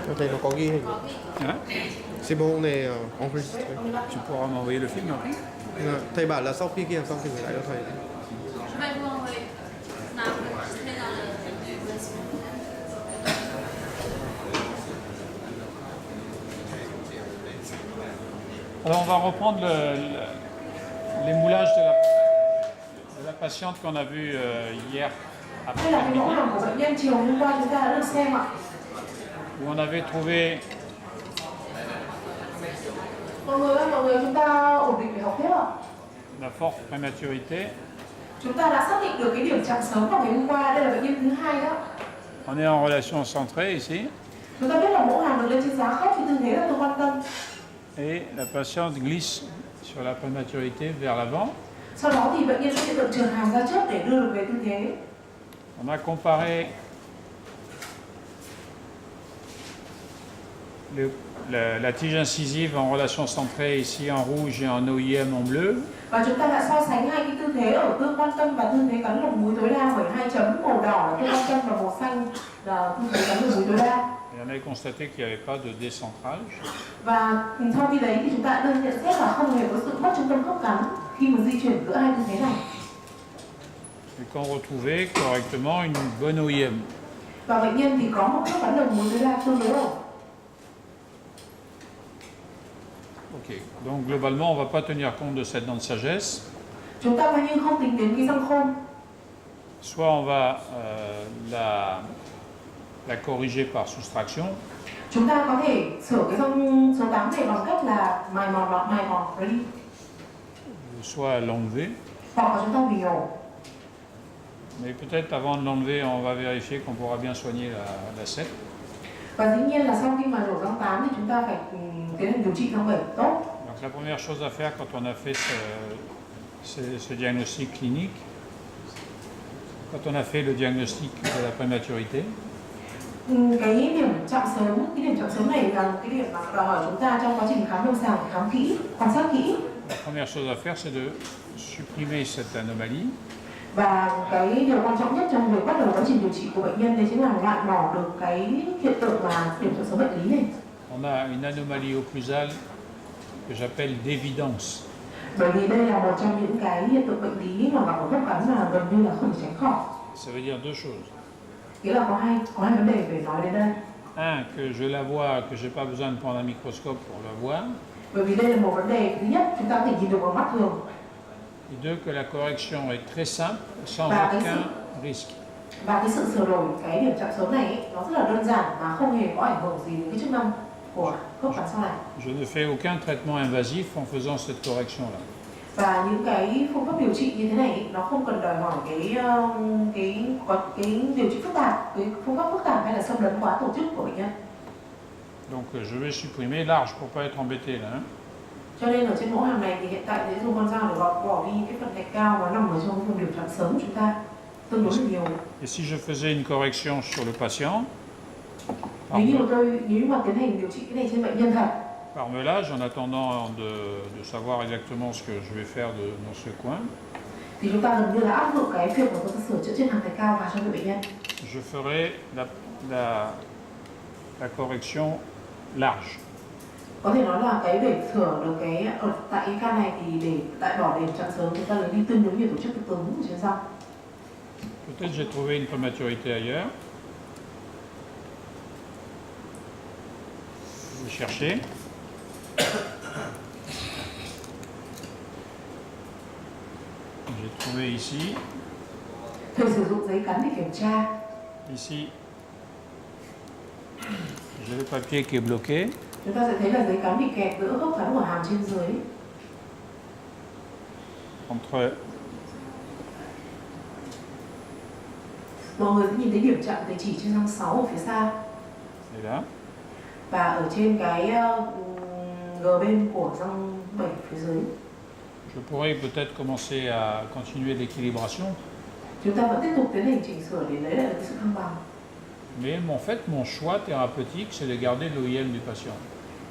Ở đây nó có ghi hình. Hein? C'est bon, on est enregistré. Tu pourras m'envoyer le film après? Thầy bảo là sau khi ghi xong thì gửi lại cho thầy. Alors on va reprendre les moulages de la patiente qu'on a vu hier Đây là cái mẫu hàng của bệnh nhân chiều hôm qua chúng ta đã được xem ạ. où on avait trouvé Mọi người chúng ta ổn định để học tiếp ạ. la forte prématurité. Chúng ta đã xác định được cái điểm chạm sớm vào ngày hôm qua. Đây là bệnh nhân thứ hai đó. On est en relation centrée ici Chúng ta biết là mẫu hàng được lên trên giá khách thì tư thế là tôi quan tâm. et la patiente glisse sur la prématurité vers l'avant. Sau đó thì bệnh nhân sẽ hiện tượng trượt hàm ra trước để đưa được về tư thế. On a comparé la tige incisive en relation centrée ici en rouge et en OIM en bleu. Và chúng ta đã so sánh hai cái tư thế ở tương quan tâm và tư thế cắn lồng múi tối đa bởi hai chấm màu đỏ là tương quan tâm và màu xanh là tư thế cắn lồng múi tối đa. Et on a constaté qu'il n'y avait pas de décentrage. Và sau khi đấy thì chúng ta đã đơn nhận xét là không hề có sự mất trung tâm khớp cắn khi mà di chuyển giữa hai tư thế này. Et qu'on retrouvait correctement une bonne OIM. Và bệnh nhân thì có một khớp cắn lồng múi tối đa tương đối ổn. Ok, donc globalement on ne va pas tenir compte de cette dent de sagesse. Chúng ta coi như không tính đến cái răng khôn. Soit on va la corriger par soustraction, Chúng ta có thể sửa cái răng số 8 này bằng cách là mài mòn nó đi. soit l'enlever. Hoặc là chúng ta hủy nhổ. Mais peut-être avant de l'enlever, on va vérifier qu'on pourra bien soigner la 7. Và dĩ nhiên là sau khi mà nhổ răng 8 thì chúng ta phải tiến hành điều trị răng 7 tốt. Donc la première chose à faire quand on a fait ce diagnostic clinique, quand on a fait le diagnostic de la prématurité, Cái điểm chạm sớm này là một cái điểm mà đòi hỏi chúng ta trong quá trình khám lâm sàng, khám kỹ, quan sát kỹ. la première chose à faire c'est de supprimer cette anomalie. Và cái điều quan trọng nhất trong việc bắt đầu quá trình điều trị của bệnh nhân đấy chính là loại bỏ được cái hiện tượng là điểm chạm sớm bệnh lý này. On a une anomalie occlusale que j'appelle d'évidence. Bởi vì đây là một trong những cái hiện tượng bệnh lý mà gặp ở khớp cắn mà gần như là không thể tránh khỏi. Ça veut dire deux choses. Nghĩa là có hai vấn đề phải nói đến đây. Un, que je la vois, que je n'ai pas besoin de prendre un microscope pour la voir. Bởi vì đây là một vấn đề thứ nhất chúng ta có thể nhìn được bằng mắt thường. Et deux, que la correction est très simple, sans Bah, aucun risque. Và cái sự sửa đổi cái điểm chạm sớm này ấy, nó rất là đơn giản và không hề có ảnh hưởng gì đến cái chức năng của khớp cắn sau này. Je ne fais aucun traitement invasif en faisant cette correction-là. Và những cái phương pháp điều trị như thế này ấy, nó không cần đòi hỏi cái điều trị phức tạp, cái phương pháp phức tạp hay là xâm lấn quá tổ chức của bệnh nhân. Donc je vais supprimer large pour pas être embêté là. Hein. Cho nên ở trên mẫu hàm này thì hiện tại sẽ dùng con dao để gọt bỏ đi cái phần gạch cao và nằm ở trong vùng điểm chạm sớm của chúng ta tương đối là nhiều. Et si je faisais une correction sur le patient, Nếu như mà tiến hành điều trị cái này trên bệnh nhân thật, par meulage, en attendant de savoir exactement ce que je vais faire dans ce coin, thì chúng ta gần như là áp dụng cái việc mà chúng ta sửa chữa trên hàng gạch cao vào cho bệnh nhân. je ferai la correction large. Có thể nói là cái để sửa được cái ở tại cái ca này thì để tại bỏ điểm chạm sớm chúng ta lấy đi tương đối nhiều tổ chức cực ứng ở trên răng. Peut-être j'ai trouvé une prématurité ailleurs. Je vais chercher. J'ai trouvé ici. Thầy sử dụng giấy cắn để kiểm tra. Ici, j'ai le papier qui est bloqué. Chúng ta sẽ thấy là giấy cắn bị kẹt giữa khớp cắn của hàm trên dưới. Entre Mọi người sẽ nhìn thấy điểm chạm để chỉ trên răng 6 ở phía xa. et là. Và ở trên cái g bên của răng 7 phía dưới. Je pourrais peut-être commencer à continuer l'équilibration. Chúng ta vẫn tiếp tục tiến hành chỉnh sửa để lấy lại được cái sự thăng bằng. Mais en fait, mon choix thérapeutique, c'est de garder l'OIM du patient.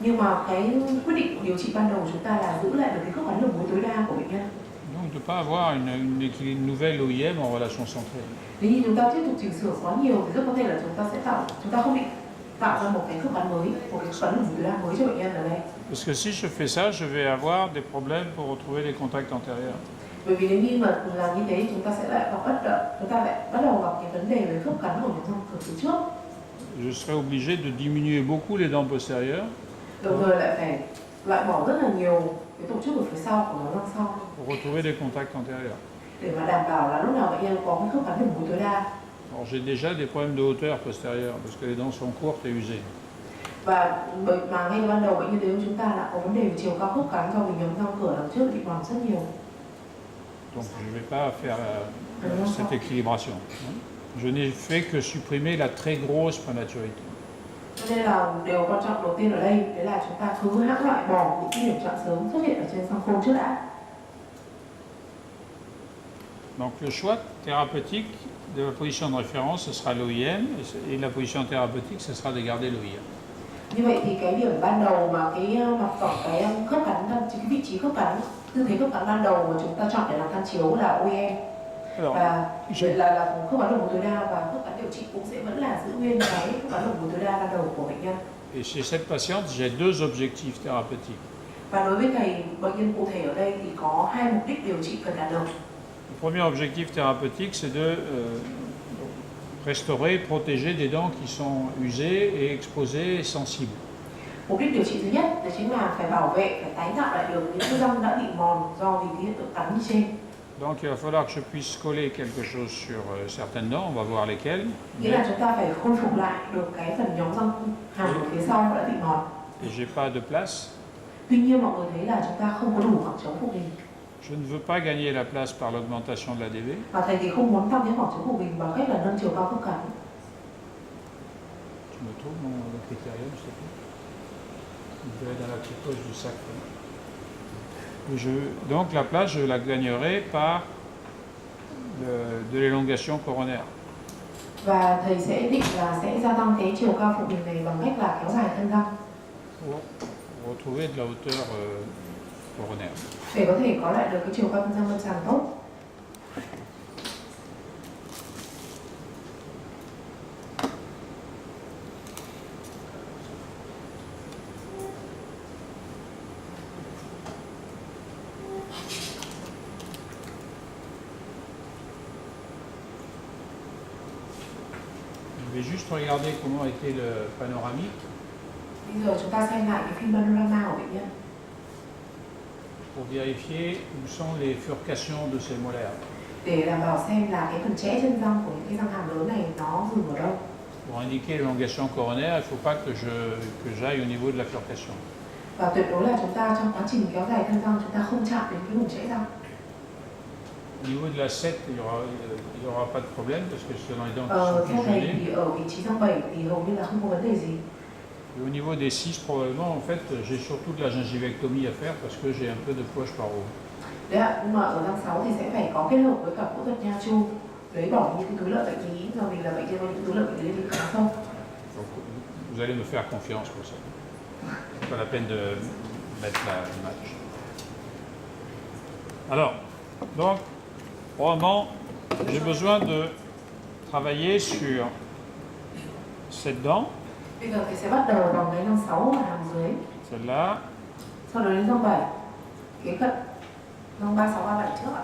Nhưng mà cái quyết định điều trị ban đầu của chúng ta là giữ lại được cái khớp cắn lồng múi tối đa của bệnh nhân. Donc de ne pas avoir une nouvelle OIM en relation centrée. Nếu như chúng ta tiếp tục chỉnh sửa quá nhiều thì rất có thể là chúng ta không bị tạo ra một cái khớp cắn mới, một cái khớp cắn lồng mũi tối đa mới cho bệnh nhân ở đây. Parce que si je fais ça, je vais avoir des problèmes pour retrouver les contacts antérieurs. Bởi vì nếu như mà làm như thế thì chúng ta sẽ lại bắt đầu gặp cái vấn đề về khớp cắn của những răng cửa phía trước. Je serai obligé de diminuer beaucoup les dents postérieures Đồng thời lại phải loại bỏ rất là nhiều cái tổ chức ở phía sau của nó răng sau pour retrouver des contacts antérieurs. để mà đảm bảo là lúc nào bệnh nhân có cái khớp cắn lồng mũi tối đa. Alors j'ai déjà des problèmes de hauteur postérieure parce que les dents sont courtes et usées. Và mà ngay ban đầu bệnh nhân đến chúng ta đã có vấn đề về chiều cao khớp cắn do vì nhóm răng cửa đằng trước bị mòn rất nhiều. Donc je ne vais pas faire cette équilibration. Je n'ai fait que supprimer la très grosse prématurité. Cho nên là điều quan trọng đầu tiên ở đây đấy là chúng ta cứ hãng loại bỏ những cái điểm chọn sớm xuất hiện ở trên răng khôn trước đã. Donc le choix thérapeutique de la position de référence, ce sera l'OIM, et la position thérapeutique, ce sera de garder l'OIM. Như vậy thì cái điểm ban đầu mà cái mặt phẳng cái khớp cắn chính cái vị trí khớp cắn tư thế khớp cắn ban đầu mà chúng ta chọn để làm tham chiếu là OEM. Alors, Và vậy là khớp cắn lồng mũi tối đa và khớp cắn điều trị cũng sẽ vẫn là giữ nguyên cái khớp cắn lồng mũi tối đa ban đầu của bệnh nhân. et chez cette patiente, j'ai deux objectifs thérapeutiques. Và đối với thầy bệnh nhân cụ thể ở đây thì có hai mục đích điều trị cần đạt được. Le premier objectif thérapeutique, c'est de restaurer, protéger des dents qui sont usées et exposées et sensibles. Mục đích điều trị thứ nhất đó chính là phải bảo vệ, phải tái tạo lại được những cái răng đã bị mòn do vì cái hiện tượng cắn như trên. Donc il va falloir que je puisse coller quelque chose sur certaines dents, on va voir lesquelles. Nghĩa là chúng ta phải khôi phục lại được cái phần nhóm răng hàm ở phía sau đã bị mòn. Et j'ai pas de place. Tuy nhiên mọi người thấy là chúng ta không có đủ khoảng trống phục hình. Je ne veux pas gagner la place par l'augmentation de l'ADV. Và thầy thì không muốn tăng cái khoảng trống phục hình bằng cách là nâng chiều cao khớp cắn. Tu me trouves mon critérium, s'il te plaît? Il doit être dans la petite poche du sac. Donc la place, je la gagnerai par de l'élongation coronaire. Và thầy sẽ định là sẽ gia tăng cái chiều cao phục hình này bằng cách là kéo dài thân răng Pour retrouver de la hauteur coronaire. để có thể có lại được cái chiều cao thân răng lâm sàng tốt. Je vais juste regarder comment était le panoramique Bây giờ chúng ta xem lại cái phim panorama của bệnh nhân pour vérifier où sont les furcations de ces molaires. để đảm bảo xem là cái phần chẽ chân răng của những cái răng hàm lớn này nó dừng ở đâu. Pour indiquer l'élongation coronaire, il ne faut pas que j'aille au niveau de la furcation. Và tuyệt đối là chúng ta trong quá trình kéo dài thân răng chúng ta không chạm đến cái vùng chẽ răng. Au niveau de la 7, il y aura pas de problème parce que c'est dans les dents qui Theo sont thầy fusionnées. thì ở vị trí răng 7 thì hầu như là không có vấn đề gì. Et au niveau des 6, probablement, en fait, j'ai surtout de la gingivectomie à faire parce que j'ai un peu de poche par haut. Đấy ạ, nhưng mà ở răng 6 thì sẽ phải có kết hợp với cả phẫu thuật nha chu lấy bỏ những cái túi lợi bệnh lý do vì là bệnh nhân có những túi lợi bệnh lý bị khá sâu. Donc, vous allez me faire confiance pour ça. Pas la peine de mettre l'image. Alors, donc, probablement, j'ai besoin de travailler sur cette dent, Bây giờ thì sẽ bắt đầu bằng cái răng 6 và hàm dưới, celle-là, sau đó đến răng 7, kế cận răng 3, 6, 3, 7 trước ạ.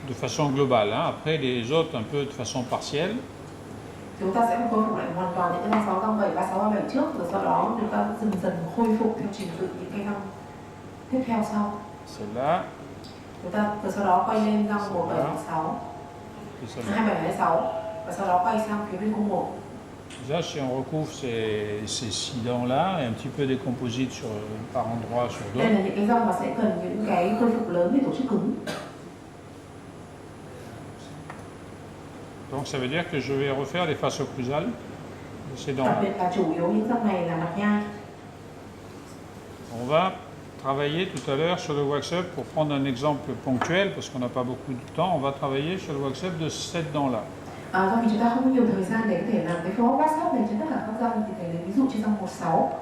de façon globale. Hein. Après, les autres, un peu de façon partielle. Chúng ta sẽ khôi phục lại hoàn toàn những cái răng 6, răng 7, 3, 6, 3, 7 trước rồi sau đó chúng ta dần dần khôi phục theo trình tự những cái răng tiếp theo sau. Celle-là, Chúng ta từ sau đó quay lên răng 1, 7, 6, et celle-là. 2, 7, 6 và sau đó quay sang phía bên cung 1. Déjà, si on recouvre ces 6 dents-là et un petit peu des composites par endroit sur Đây d'autres, là những cái răng mà sẽ cần những cái khôi phục lớn để tổ chức cứng. donc ça veut dire que je vais refaire les faces occlusales de ces Đặc dents-là. biệt là chủ yếu những răng này là mặt nhai. On va travailler tout à l'heure sur le wax-up pour prendre un exemple ponctuel, parce qu'on n'a pas beaucoup de temps. On va travailler sur le wax-up de cette dent-là. Do vì chúng ta không có nhiều thời gian để có thể làm cái phương pháp WhatsApp này trên tất cả các răng thì thầy lấy ví dụ trên răng 16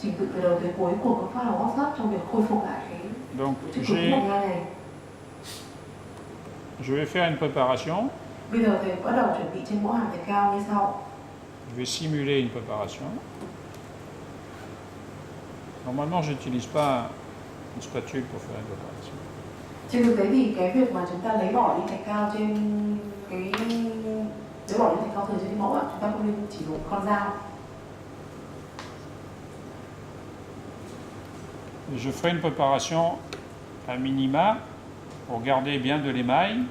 trình tự từ đầu tới cuối của các pha WhatsApp trong việc khôi phục lại cái Donc chức cứng mặt nhai này. je vais faire une préparation. Bây giờ thầy bắt đầu chuẩn bị trên mẫu hàm thầy cao như sau. Je vais simuler une préparation. Normalement, je n'utilise pas une spatule pour faire une préparation. Trên thực tế thì cái việc mà chúng ta lấy bỏ đi thạch cao trên cái lấy bỏ đi thạch cao thừa trên cái mẫu ạ, chúng ta không nên chỉ dùng con dao. Je ferai une préparation à minima pour garder bien de l'émail.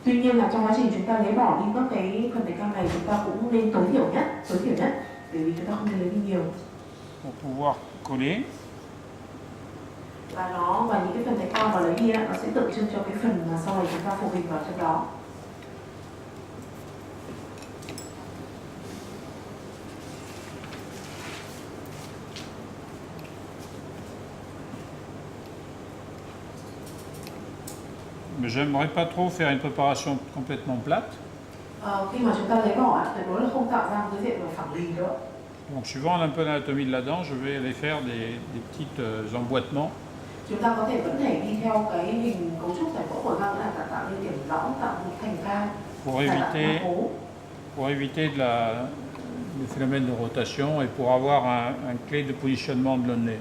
Tuy nhiên là trong quá trình chúng ta lấy bỏ đi các cái phần thạch cao này, chúng ta cũng nên tối thiểu nhất, bởi vì chúng ta không nên lấy đi nhiều. Pour pouvoir coller. Và những cái phần thạch cao mà lấy đi nó sẽ tượng trưng cho cái phần mà sau này chúng ta phục hình vào trong đó. Mais j'aimerais pas trop faire une préparation complètement plate. Khi mà chúng ta lấy bỏ tuyệt đối là không tạo ra một cái diện phẳng lì nữa. Donc suivant un peu l'anatomie de la dent, je vais aller faire des petits emboîtements. Chúng ta có thể vẫn thể đi theo cái hình cấu trúc giải phẫu của răng là tạo nên điểm lõm, tạo một thành cao. Pour éviter le phénomène de rotation et pour avoir un clé de positionnement de l'onnet.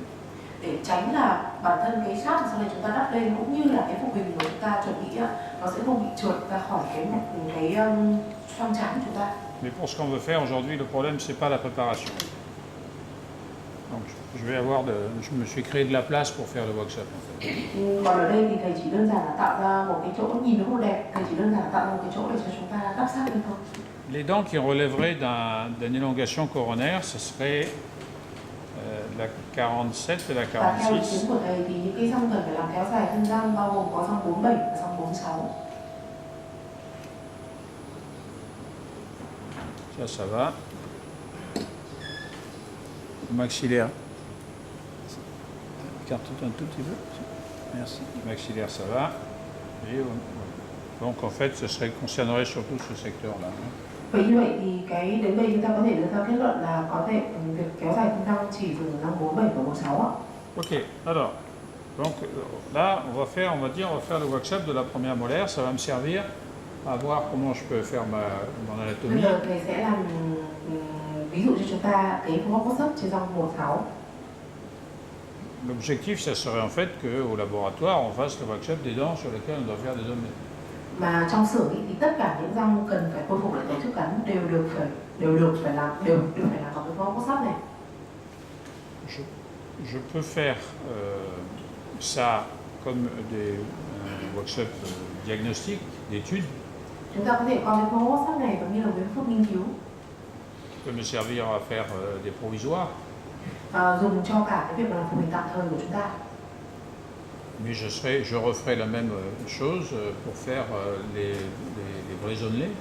Để tránh là bản thân cái sát sau này chúng ta đắp lên cũng như là cái phục hình mà chúng ta chuẩn bị nó sẽ không bị trượt ra khỏi cái xoang trán của chúng ta. Mais pour ce qu'on veut faire aujourd'hui, le problème c'est pas la préparation. Donc je me suis créé de la place pour faire le wax-up. En fait. Còn ở đây thì thầy chỉ đơn giản là tạo ra một cái chỗ nhìn nó không đẹp, thầy chỉ đơn giản là tạo ra một cái chỗ để cho chúng ta đắp sát lên thôi. Les dents qui relèveraient d'une élongation coronaire, ce serait la 47 et la 46. Và theo ý kiến của thầy thì những cái răng cần phải làm kéo dài thân răng bao gồm có răng 47 và răng 46. Ça va. Maxillaire. Écarte-toi un tout petit peu. Merci. Maxillaire, ça va. Et donc en fait, concernerait surtout ce secteur-là. Vậy như vậy thì cái đến đây chúng ta có thể đưa ra kết luận là có thể việc kéo dài thân răng chỉ dùng răng 47 và 46 ạ. Ok, alors, donc là, on va faire le wax-up de la première molaire, ça va me servir à voir comment je peux faire mon Bây anatomie. giờ thầy sẽ làm ví dụ cho chúng ta cái phương pháp wax-up trên răng 16. L'objectif, ça serait en fait qu'au laboratoire, on fasse le wax-up des dents sur lesquelles on doit faire des omelettes. Mà trong xưởng thì tất cả những răng cần phải khôi phục lại tổ chức cắn đều phải làm bằng cái phương pháp wax-up này. Je peux faire ça comme des workshops diagnostiques, d'études. Chúng ta có thể coi cái phương pháp wax-up này giống như là một phương pháp nghiên cứu. Ça peut me servir à faire des provisoires. Dùng cho cả cái việc làm phục hình tạm thời của chúng ta. Mais je referai la même chose pour faire les vrais onlets.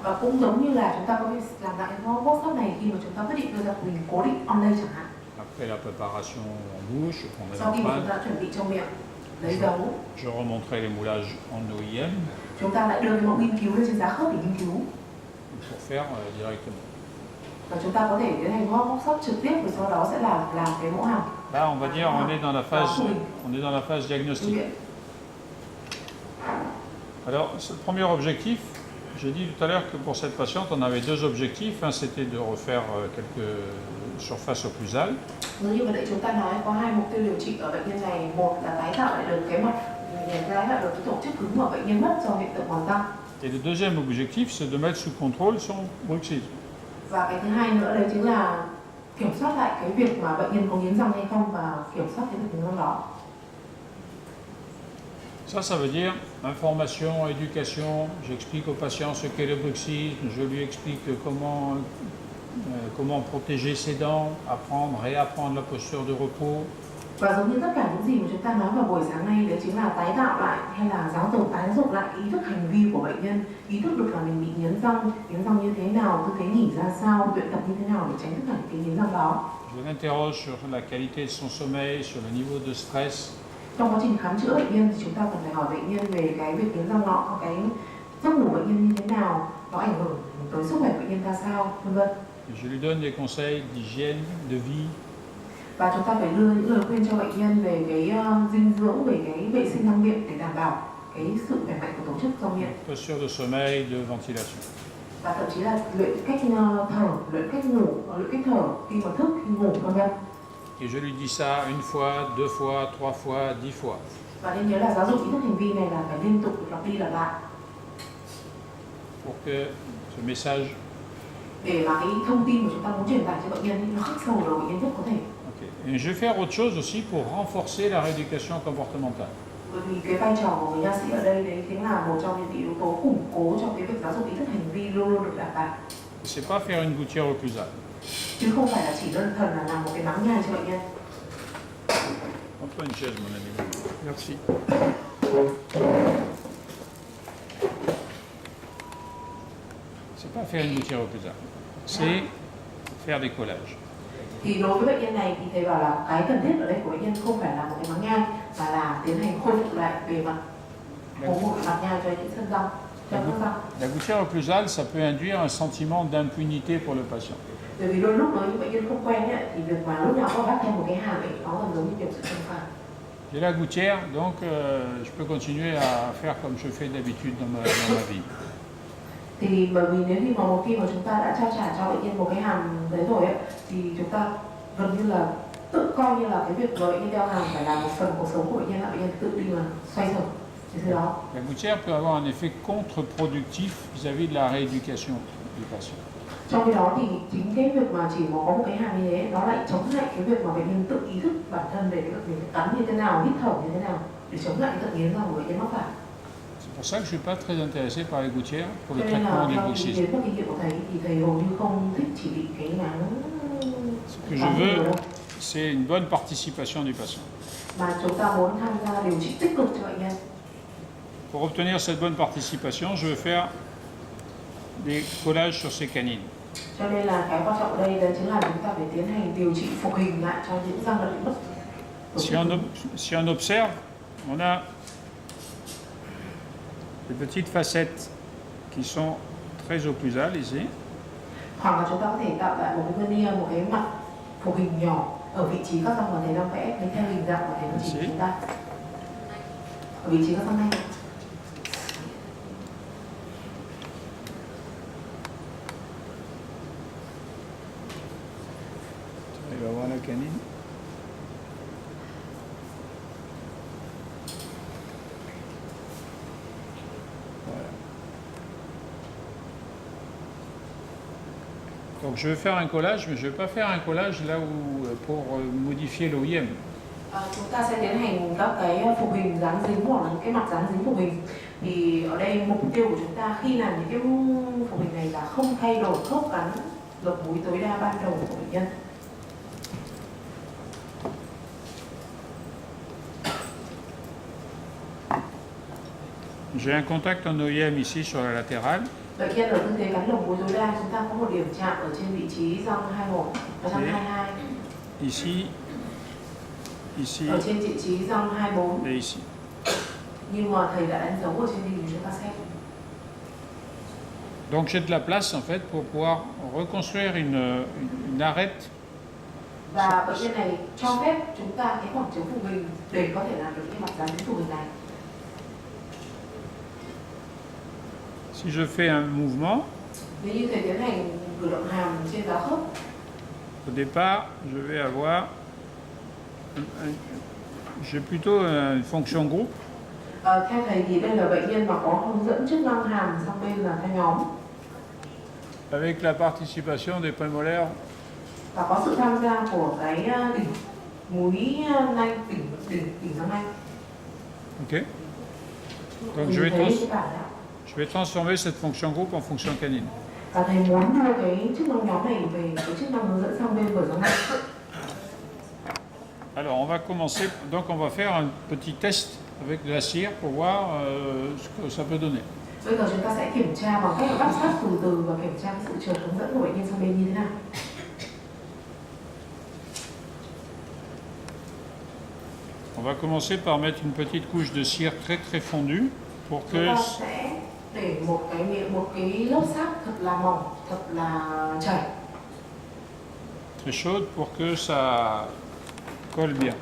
Và cũng giống như là chúng ta có thể làm lại cái phương pháp wax-up này khi mà chúng ta quyết định đưa ra phục hình cố định onlay chẳng hạn. Après la préparation en bouche, qu'on est Sau en khi mà train, chúng ta chuẩn bị trong miệng, lấy dấu, je remonterai les moulages en OIM chúng ta lại đưa cái mẫu nghiên cứu lên trên giá khớp để nghiên cứu. pour faire directement. Và chúng ta có thể tiến hành workshop trực tiếp và sau đó sẽ làm cái mẫu hàm. Là, on va dire, on est dans la phase diagnostique. Alors, ce premier objectif, j'ai dit tout à l'heure que pour cette patiente, on avait deux objectifs. Un, c'était de refaire quelques surfaces occlusales. Như vừa nãy chúng ta nói có hai mục tiêu điều trị ở bệnh nhân này, một là tái tạo lại được cái mặt, tái tạo được cái tổ chức cứng mà bệnh nhân mất do hiện tượng mòn răng. Et le deuxième objectif, c'est de mettre sous contrôle son bruxisme. Và cái thứ hai nữa đấy chính là kiểm soát lại cái việc mà bệnh nhân có nghiến răng hay không và kiểm soát cái việc nghiến răng đó. Ça veut dire information, éducation. J'explique au patient ce qu'est le bruxisme. Je lui explique comment protéger ses dents, apprendre, réapprendre la posture de repos. Và giống như tất cả những gì mà chúng ta nói vào buổi sáng nay, đấy chính là tái tạo lại hay là tái dục lại ý thức hành vi của bệnh nhân, ý thức được là mình bị nghiến răng như thế nào, tư thế nghỉ ra sao, luyện tập như thế nào để tránh tất cả những cái nghiến răng đó. Je l'interroge sur la qualité de son sommeil, sur le niveau de stress. Trong quá trình khám chữa bệnh nhân thì chúng ta cần phải hỏi bệnh nhân về cái việc nghiến răng đó, cái giấc ngủ bệnh nhân như thế nào, nó ảnh hưởng tới sức khỏe bệnh nhân ra sao, vân vân. Je lui donne des conseils d'hygiène, de vie. Và chúng ta phải đưa những lời khuyên cho bệnh nhân về cái dinh dưỡng, về cái vệ sinh răng miệng để đảm bảo cái sự khỏe mạnh của tổ chức rong miệng. Posture de sommeil, de ventilation. Và thậm chí là luyện cách thở, luyện cách ngủ, luyện cách thở khi mà thức, khi ngủ, vân vân. Et je lui dis ça une fois, deux fois, trois fois, 10 fois. Và nên nhớ là giáo dục ý thức hành vi này là phải liên tục lặp đi lặp lại Pour que ce message. để mà cái thông tin mà chúng ta muốn truyền tải cho bệnh nhân nó khắc sâu vào bệnh nhân nhất có thể. Okay. Et je vais faire autre chose aussi pour renforcer la rééducation comportementale. Bởi vì cái vai trò của người nha sĩ ở đây đấy chính là một trong những yếu tố củng cố trong cái việc giáo dục ý thức hành vi luôn luôn được đảm bảo. C'est pas faire une gouttière occlusale. Chứ không phải là chỉ đơn thuần là làm một cái máng nhai cho bệnh nhân. Prends-toi une chaise, mon ami. Merci. C'est pas faire une gouttière occlusale. C'est faire des collages. Thì đối với bệnh nhân này thì thầy bảo là cái cần thiết ở đây của bệnh nhân không phải là một cái máng nhai mà là tiến hành khôi phục lại bề mặt một mặt nhai cho những sân răng. La gouttière occlusale, ça peut induire un sentiment d'impunité pour le patient. Bởi vì đôi lúc nếu như bệnh nhân không quen ấy, thì việc mà lúc nào có bắt thêm một cái hàm ấy nó gần giống như việc sự trừng phạt. J'ai la gouttière, donc je peux continuer à faire comme je fais d'habitude dans ma vie. Thì bởi vì nếu như mà một khi mà chúng ta đã trao trả cho bệnh nhân một cái hàm đấy rồi ấy, thì chúng ta gần như là tự coi như là cái việc mà bệnh nhân đeo hàm phải là một phần cuộc sống của bệnh nhân, là bệnh nhân tự đi mà xoay sở cái thứ đó. La gouttière peut avoir un effet contre-productif vis-à-vis de la rééducation du patient. Trong khi đó thì chính cái việc mà chỉ có một cái hàm như thế nó lại chống lại cái việc mà bệnh nhân tự ý thức bản thân về cái việc mình cắn như thế nào, hít thở như thế nào để chống lại cái tật nghiến răng của bệnh nhân mắc phải. C'est pour ça que je ne suis pas très intéressé par les gouttières pour le Cho nên là traitement du theo ý bruxisme. kiến và kinh nghiệm của thầy thì thầy hầu như không thích chỉ định cái máng. Ce que je veux, c'est une bonne participation du patient. Mà chúng ta muốn tham gia điều trị tích cực cho bệnh nhân. Pour obtenir cette bonne participation, je vais faire des collages sur ces canines. Cho nên là cái quan trọng ở đây đó chính là chúng ta phải tiến hành điều trị phục hình lại cho những răng đã bị mất. Si on observe, on a des petites facettes qui sont très occlusales ici. Hoặc là chúng ta có thể tạo lại một cái veneer, một cái mặt phục hình nhỏ ở vị trí các răng mà thầy đang vẽ lấy theo hình dạng mà thầy đang chỉ chúng ta ở vị trí các răng nanh. Il va voir la canine. Voilà. Donc je vais faire un collage, mais je ne vais pas faire un collage là où pour modifier l'OIM. Chúng ta sẽ tiến hành các cái phục hình dán dính hoặc là những cái mặt dán dính phục hình. Thì ở đây mục tiêu của chúng ta khi làm những cái phục hình này là không thay đổi khớp cắn lột múi tối đa ban đầu của bệnh nhân. J'ai un contact en OIM ici sur la latérale. Bệnh nhân ở tư thế cắn lồng múi tối đa, chúng ta có một điểm chạm ở trên vị trí răng 21 và răng 22. Ici, ici Ở trên vị trí răng 24. et ici. Nhưng mà thầy đã đánh dấu ở trên hình chúng ta xem. Donc j'ai de la place en fait pour pouvoir reconstruire une arête. Và bệnh nhân này cho phép chúng ta cái khoảng trống phục hình để có thể làm được cái mặt dán dính phục hình này. Si je fais un mouvement, Nếu như thầy tiến hành cử động hàm trên giá khớp, au départ, je vais avoir j'ai plutôt une fonction groupe. Theo thầy thì đây là bệnh nhân mà có hướng dẫn chức năng hàm sang bên là theo nhóm. Avec la participation des prémolaires. Và có sự tham gia của cái đỉnh múi nanh, đỉnh răng nanh. Ok. Donc je vais transformer cette fonction groupe en fonction canine. Và thầy muốn đưa cái chức năng nhóm này về cái chức năng hướng dẫn sang bên bờ răng nanh. Alors on va commencer, donc on va faire un petit test avec de la cire pour voir ce que ça peut donner. Bây giờ chúng ta sẽ kiểm tra bằng cách áp sát từ từ và kiểm tra sự trượt hướng dẫn của bệnh nhân sang bên như thế nào. On va commencer par mettre une petite couche de cire très très fondue pour que. Chúng ta sẽ để một cái lớp sáp thật là mỏng, thật là chảy. Très chaude pour que ça colle bien.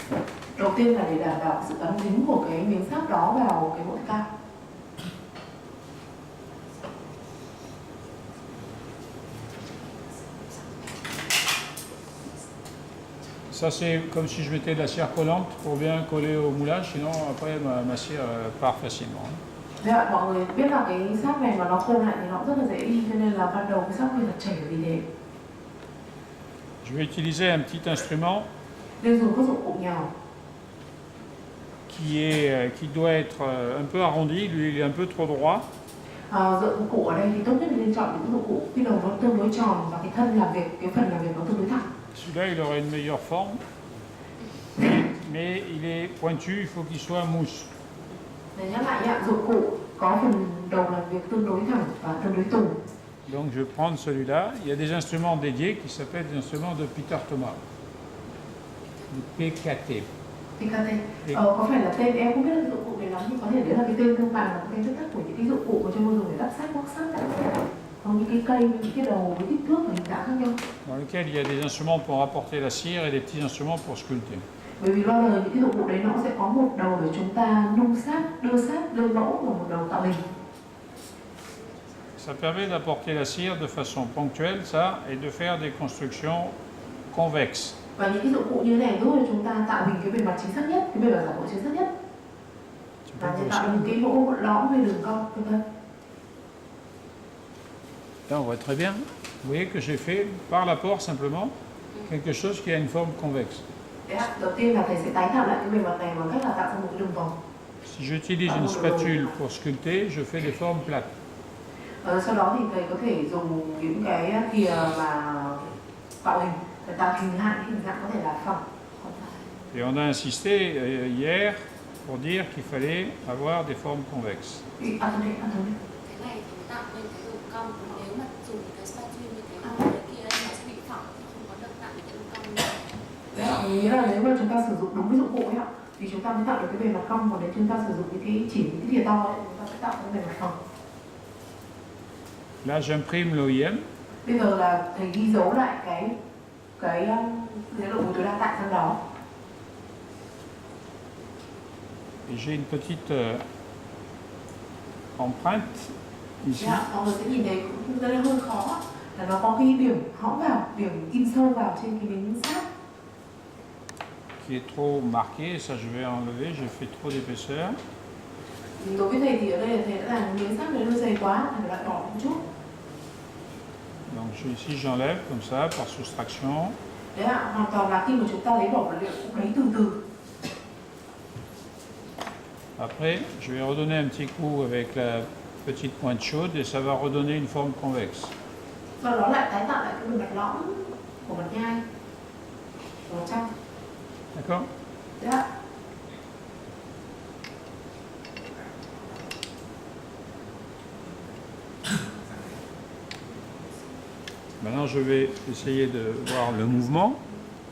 Đầu tiên là để đảm bảo sự gắn dính của cái miếng sáp đó vào cái mũi cao. Ça, c'est comme si je mettais de la cire collante pour bien coller au moulage, sinon après ma cire part facilement. Thế ạ, mọi người biết là cái sáp này mà nó khô lại thì nó cũng rất là dễ đi, cho nên là ban đầu cái sáp hơi là chảy vì thế. Je vais utiliser un petit instrument Nên dùng các dụng cụ nhỏ qui doit être un peu arrondi, lui il est un peu trop droit. Dụng cụ ở đây thì tốt nhất là nên chọn những dụng cụ cái đầu nó tương đối tròn và cái thân làm việc, cái phần làm việc nó tương đối thẳng. Celui-là il aurait une meilleure forme, mais il est pointu, il faut qu'il soit mousse. Để nhắc lại ạ, dụng cụ có phần đầu làm việc tương đối thẳng và tương đối tùng. Donc je vais prendre celui-là. Il y a des instruments dédiés qui s'appellent des instruments de Peter Thomas, du PKT. PKT. Có phải là tên em không biết là dụng cụ này lắm, nhưng có thể đấy là cái tên thương mại, là cái tên viết tắt của những cái dụng cụ mà chuyên môn dùng để lắp sáp móc sắt. Có những cái cây, những cái đầu với kích thước và hình dạng khác nhau. Dans lequel il y a des instruments pour apporter la cire et des petits instruments pour sculpter. Bởi vì bao giờ những cái dụng cụ đấy nó sẽ có một đầu để chúng ta nung sáp, đưa mẫu và một đầu tạo hình. Ça permet d'apporter la cire de façon ponctuelle, ça, et de faire des constructions convexes. Và những cái dụng cụ như thế này giúp cho chúng ta tạo hình cái bề mặt chính xác nhất, cái bề mặt giả bộ chính xác nhất. Và để tạo hình cái mẫu lõm hay đường cong, vân vân. Là, on voit très bien. Vous voyez que j'ai fait par l'apport simplement quelque chose qui a une forme convexe. Đấy ạ, đầu tiên là thầy sẽ tái tạo lại cái bề mặt này bằng cách là tạo ra một cái đường vòng. Si j'utilise une spatule pour sculpter, je fais des formes plates. Sau đó thì thầy có thể dùng những cái thìa mà tạo hình để tạo hình dạng có thể là phẳng. Et on a insisté hier pour dire qu'il fallait avoir des formes convexes. Thế này thì tạo nên cái đường cong, nếu mà dùng cái spatule như thế hoặc cái kia thì nó sẽ bị phẳng, không có được tạo được cái đường cong nữa. Đấy ạ, nghĩa là nếu mà chúng ta sử dụng đúng cái dụng cụ ấy ạ, thì chúng ta mới tạo được cái bề mặt cong, còn nếu chúng ta sử dụng những cái thìa to ấy, chúng ta sẽ tạo cái bề mặt phẳng. Là, j'imprime l'OIM. Bây giờ là thầy ghi dấu lại cái chế độ của tôi đang tạo sang đó. Et j'ai une petite empreinte ici. Dạ, mọi người sẽ nhìn thấy cũng rất là hơi khó, là nó có cái điểm hõm vào, điểm in sâu vào trên cái miếng sáp. Qui est trop marqué, ça je vais enlever, j'ai fait trop d'épaisseur. Đối với thầy thì ở đây là thầy đã làm miếng sáp này hơi dày quá, thầy loại bỏ một chút. Donc ici j'enlève comme ça par soustraction. Đấy ạ, hoàn toàn là khi mà chúng ta lấy bỏ vật liệu cũng lấy từ từ. Après, je vais redonner un petit coup avec la petite pointe chaude et ça va redonner une forme convexe. Sau đó lại tái tạo lại cái bề mặt lõm của mặt nhai, của mặt trong. D'accord? Đấy ạ. Maintenant, je vais essayer de voir le mouvement.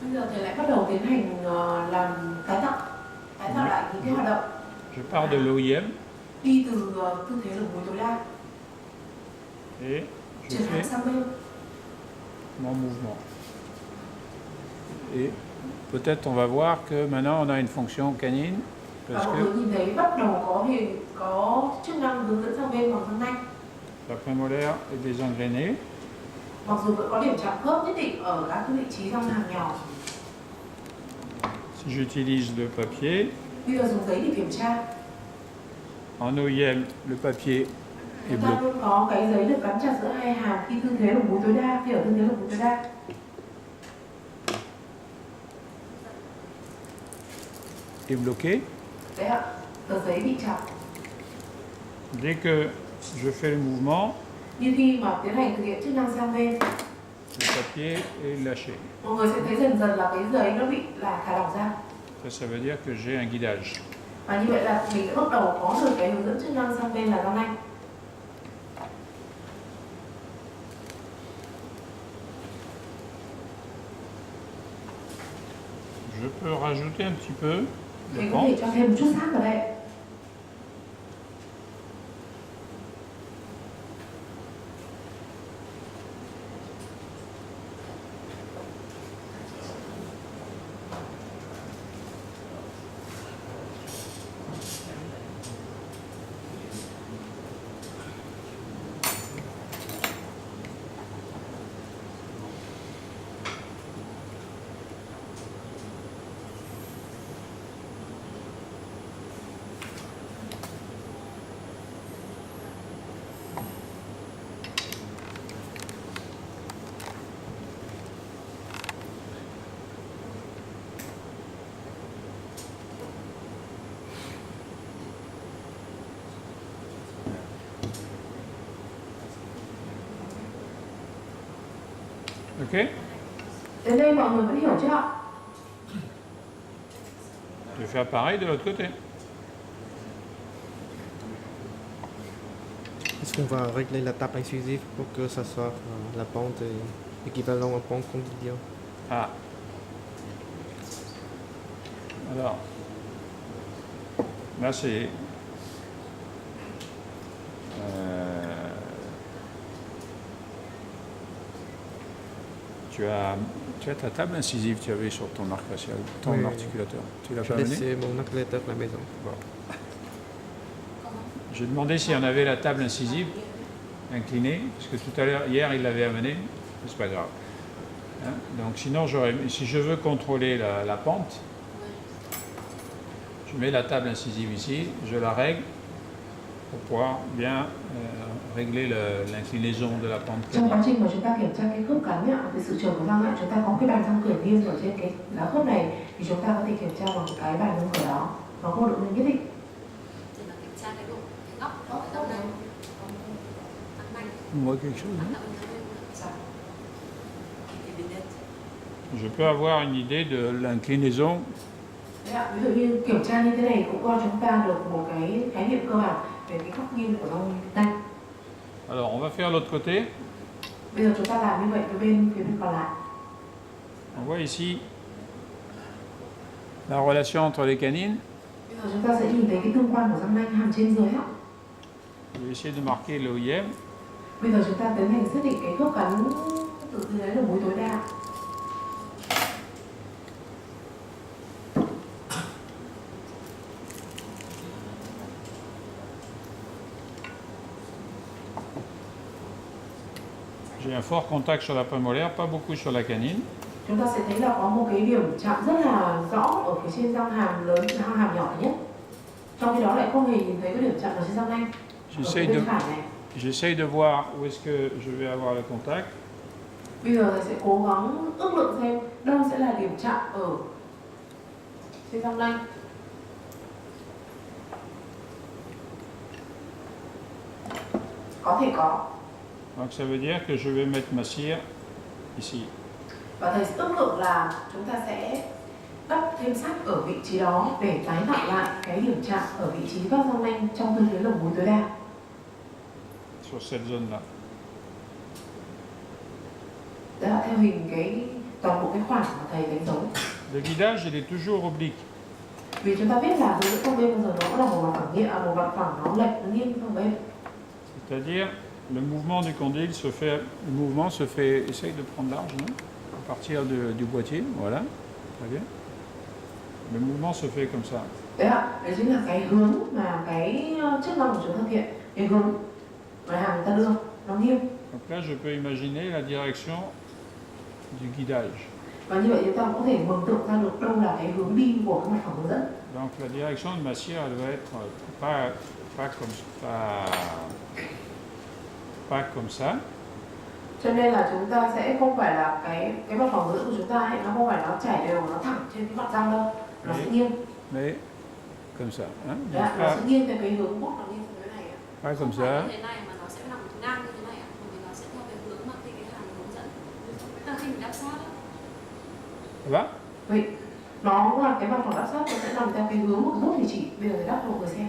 Bây giờ thầy lại bắt đầu tiến hành làm tái tạo lại những cái hoạt động. Je pars de l'OIM Đi từ tư thế lồng múi tối đa, et je chuyển fais sang bên. mon mouvement. Et peut-être on va voir que maintenant on a une fonction canine Và parce mọi que người nhìn thấy bắt đầu có chức năng hướng dẫn sang bên bằng răng nanh. la prémolaire est désengrenée. Mặc dù vẫn có điểm chạm khớp nhất định ở các cái vị trí răng hàm nhỏ. Si j'utilise le papier, Bây giờ dùng giấy để kiểm tra. en OIM, le papier est Chúng ta bloqué. luôn có cái giấy được gắn chặt giữa hai hàm khi tư thế lồng múi tối đa, khi ở tư thế lồng múi tối đa. Est bloqué. Đấy ạ, tờ giấy bị chặt. Dès que je fais le mouvement, Nhưng khi mà tiến hành thực hiện chức năng sang bên, le papier est lâché. mọi người sẽ thấy dần dần là cái giấy nó bị thả lỏng ra. Ça veut dire que j'ai un guidage. Và như vậy là mình sẽ bắt đầu có được cái hướng dẫn chức năng sang bên là răng nanh. Je peux rajouter un petit peu Thì de có thể pente. cho thêm một chút sáp vào đây. Ok? Đến đây mọi người vẫn hiểu chưa ạ? Je vais faire pareil de l'autre côté. Est-ce qu'on va régler la table incisive pour que ça soit la pente équivalente à pente condyliale? Ah. Alors, là c'est... tu as ta table incisive, tu avais sur ton arc facial, ton Oui. articulateur. Tu l'as Je pas vais amené? laisser mon calculateur à la maison. Bon. J'ai demandé si on avait la table incisive inclinée, parce que tout à l'heure, hier, il l'avait amené, c'est pas grave. Hein? Donc sinon, si je veux contrôler la pente, je mets la table incisive ici, je la règle pour pouvoir bien régler l'inclinaison de la pente. Trong quá trình mà chúng ta kiểm tra cái khớp cắn ấy, cái sự trường của răng ấy, chúng ta có cái bàn răng cửa liêm ở trên cái lá khớp này thì chúng ta có thể kiểm tra bằng cái bàn răng cửa đó, nó có độ lên nhất định. Thì là kiểm tra cái độ cái góc của cái răng nanh, răng nanh, Moi, quelque chose, răng hein? nanh. Je peux avoir une idée de l'inclinaison. Đấy ạ, ví dụ như kiểm tra như thế này cũng cho chúng ta được một cái khái niệm cơ bản về cái góc nghiêng của răng nanh. Alors, on va faire l'autre côté. Bây giờ chúng ta làm như vậy với phía bên còn lại. On voit ici la relation entre les canines. Bây giờ chúng ta sẽ nhìn thấy cái tương quan của răng nanh hàm trên dưới ạ. Je vais essayer de marquer l'OIM. Bây giờ chúng ta tiến hành xác định cái khớp cắn từ dưới đáy lồng mũi tối đa. J'ai un fort contact sur la prémolaire, pas beaucoup sur la canine. Chúng ta sẽ thấy là có một cái điểm chạm rất là rõ ở phía trên răng hàm lớn, răng hàm nhỏ nhất. Trong khi đó lại không hề nhìn thấy cái điểm chạm ở trên răng nanh. Ở phía bên phải này. J'essaye de voir où est-ce que je vais avoir le contact. Bây giờ thầy sẽ cố gắng ước lượng xem đâu sẽ là điểm chạm ở trên răng nanh. Có thể có. Donc ça veut dire que je vais mettre ma cire ici. Và thầy sẽ ước lượng là chúng ta sẽ đắp thêm sắt ở vị trí đó để tái tạo lại cái điểm chạm ở vị trí các răng nanh trong tư thế lồng mũi tối đa. Sur cette zone-là. Đó là theo hình cái toàn bộ cái khoảng mà thầy đánh dấu. Le guidage, il est toujours oblique. Vì chúng ta biết là hướng dẫn sang bên bao giờ nó cũng là một mặt phẳng nghiêng, một mặt phẳng nó lệch nó nghiêng sang bên. C'est-à-dire, le mouvement du condyle se fait, essaye de prendre large, non? À partir du boîtier, voilà, très bien. Le mouvement se fait comme ça. Đấy ạ, đấy chính là cái hướng mà cái chức năng của chúng thực hiện, cái hướng mà hàng người ta đưa, nó nghiêng. Donc là, je peux imaginer la direction du guidage. Và như vậy chúng ta cũng có thể mường tượng ra được đâu là cái hướng đi của cái mặt phẳng hướng dẫn. Donc la direction de ma cire, elle doit être pas comme ça. Cho nên là chúng ta sẽ không phải là cái mặt phẳng hướng dẫn của chúng ta ấy, nó không phải nó chảy đều, nó thẳng trên cái mặt răng đâu, nó sẽ nghiêng. Mais comme ça. Hein? Đấy ạ, nó sẽ nghiêng theo cái hướng bút nó nghiêng theo cái này ạ. Pas comme Không phải ça. như thế này mà nó sẽ nằm ngang như thế này ạ, bởi vì nó sẽ theo cái hướng mà cái hàng hướng dẫn. Tức là khi mình áp sát á. Ça va? Vậy nó là cái mặt phẳng đắp sát, nó sẽ nằm theo cái hướng một bút thì chỉ bây giờ thầy đắp cho mọi người xem.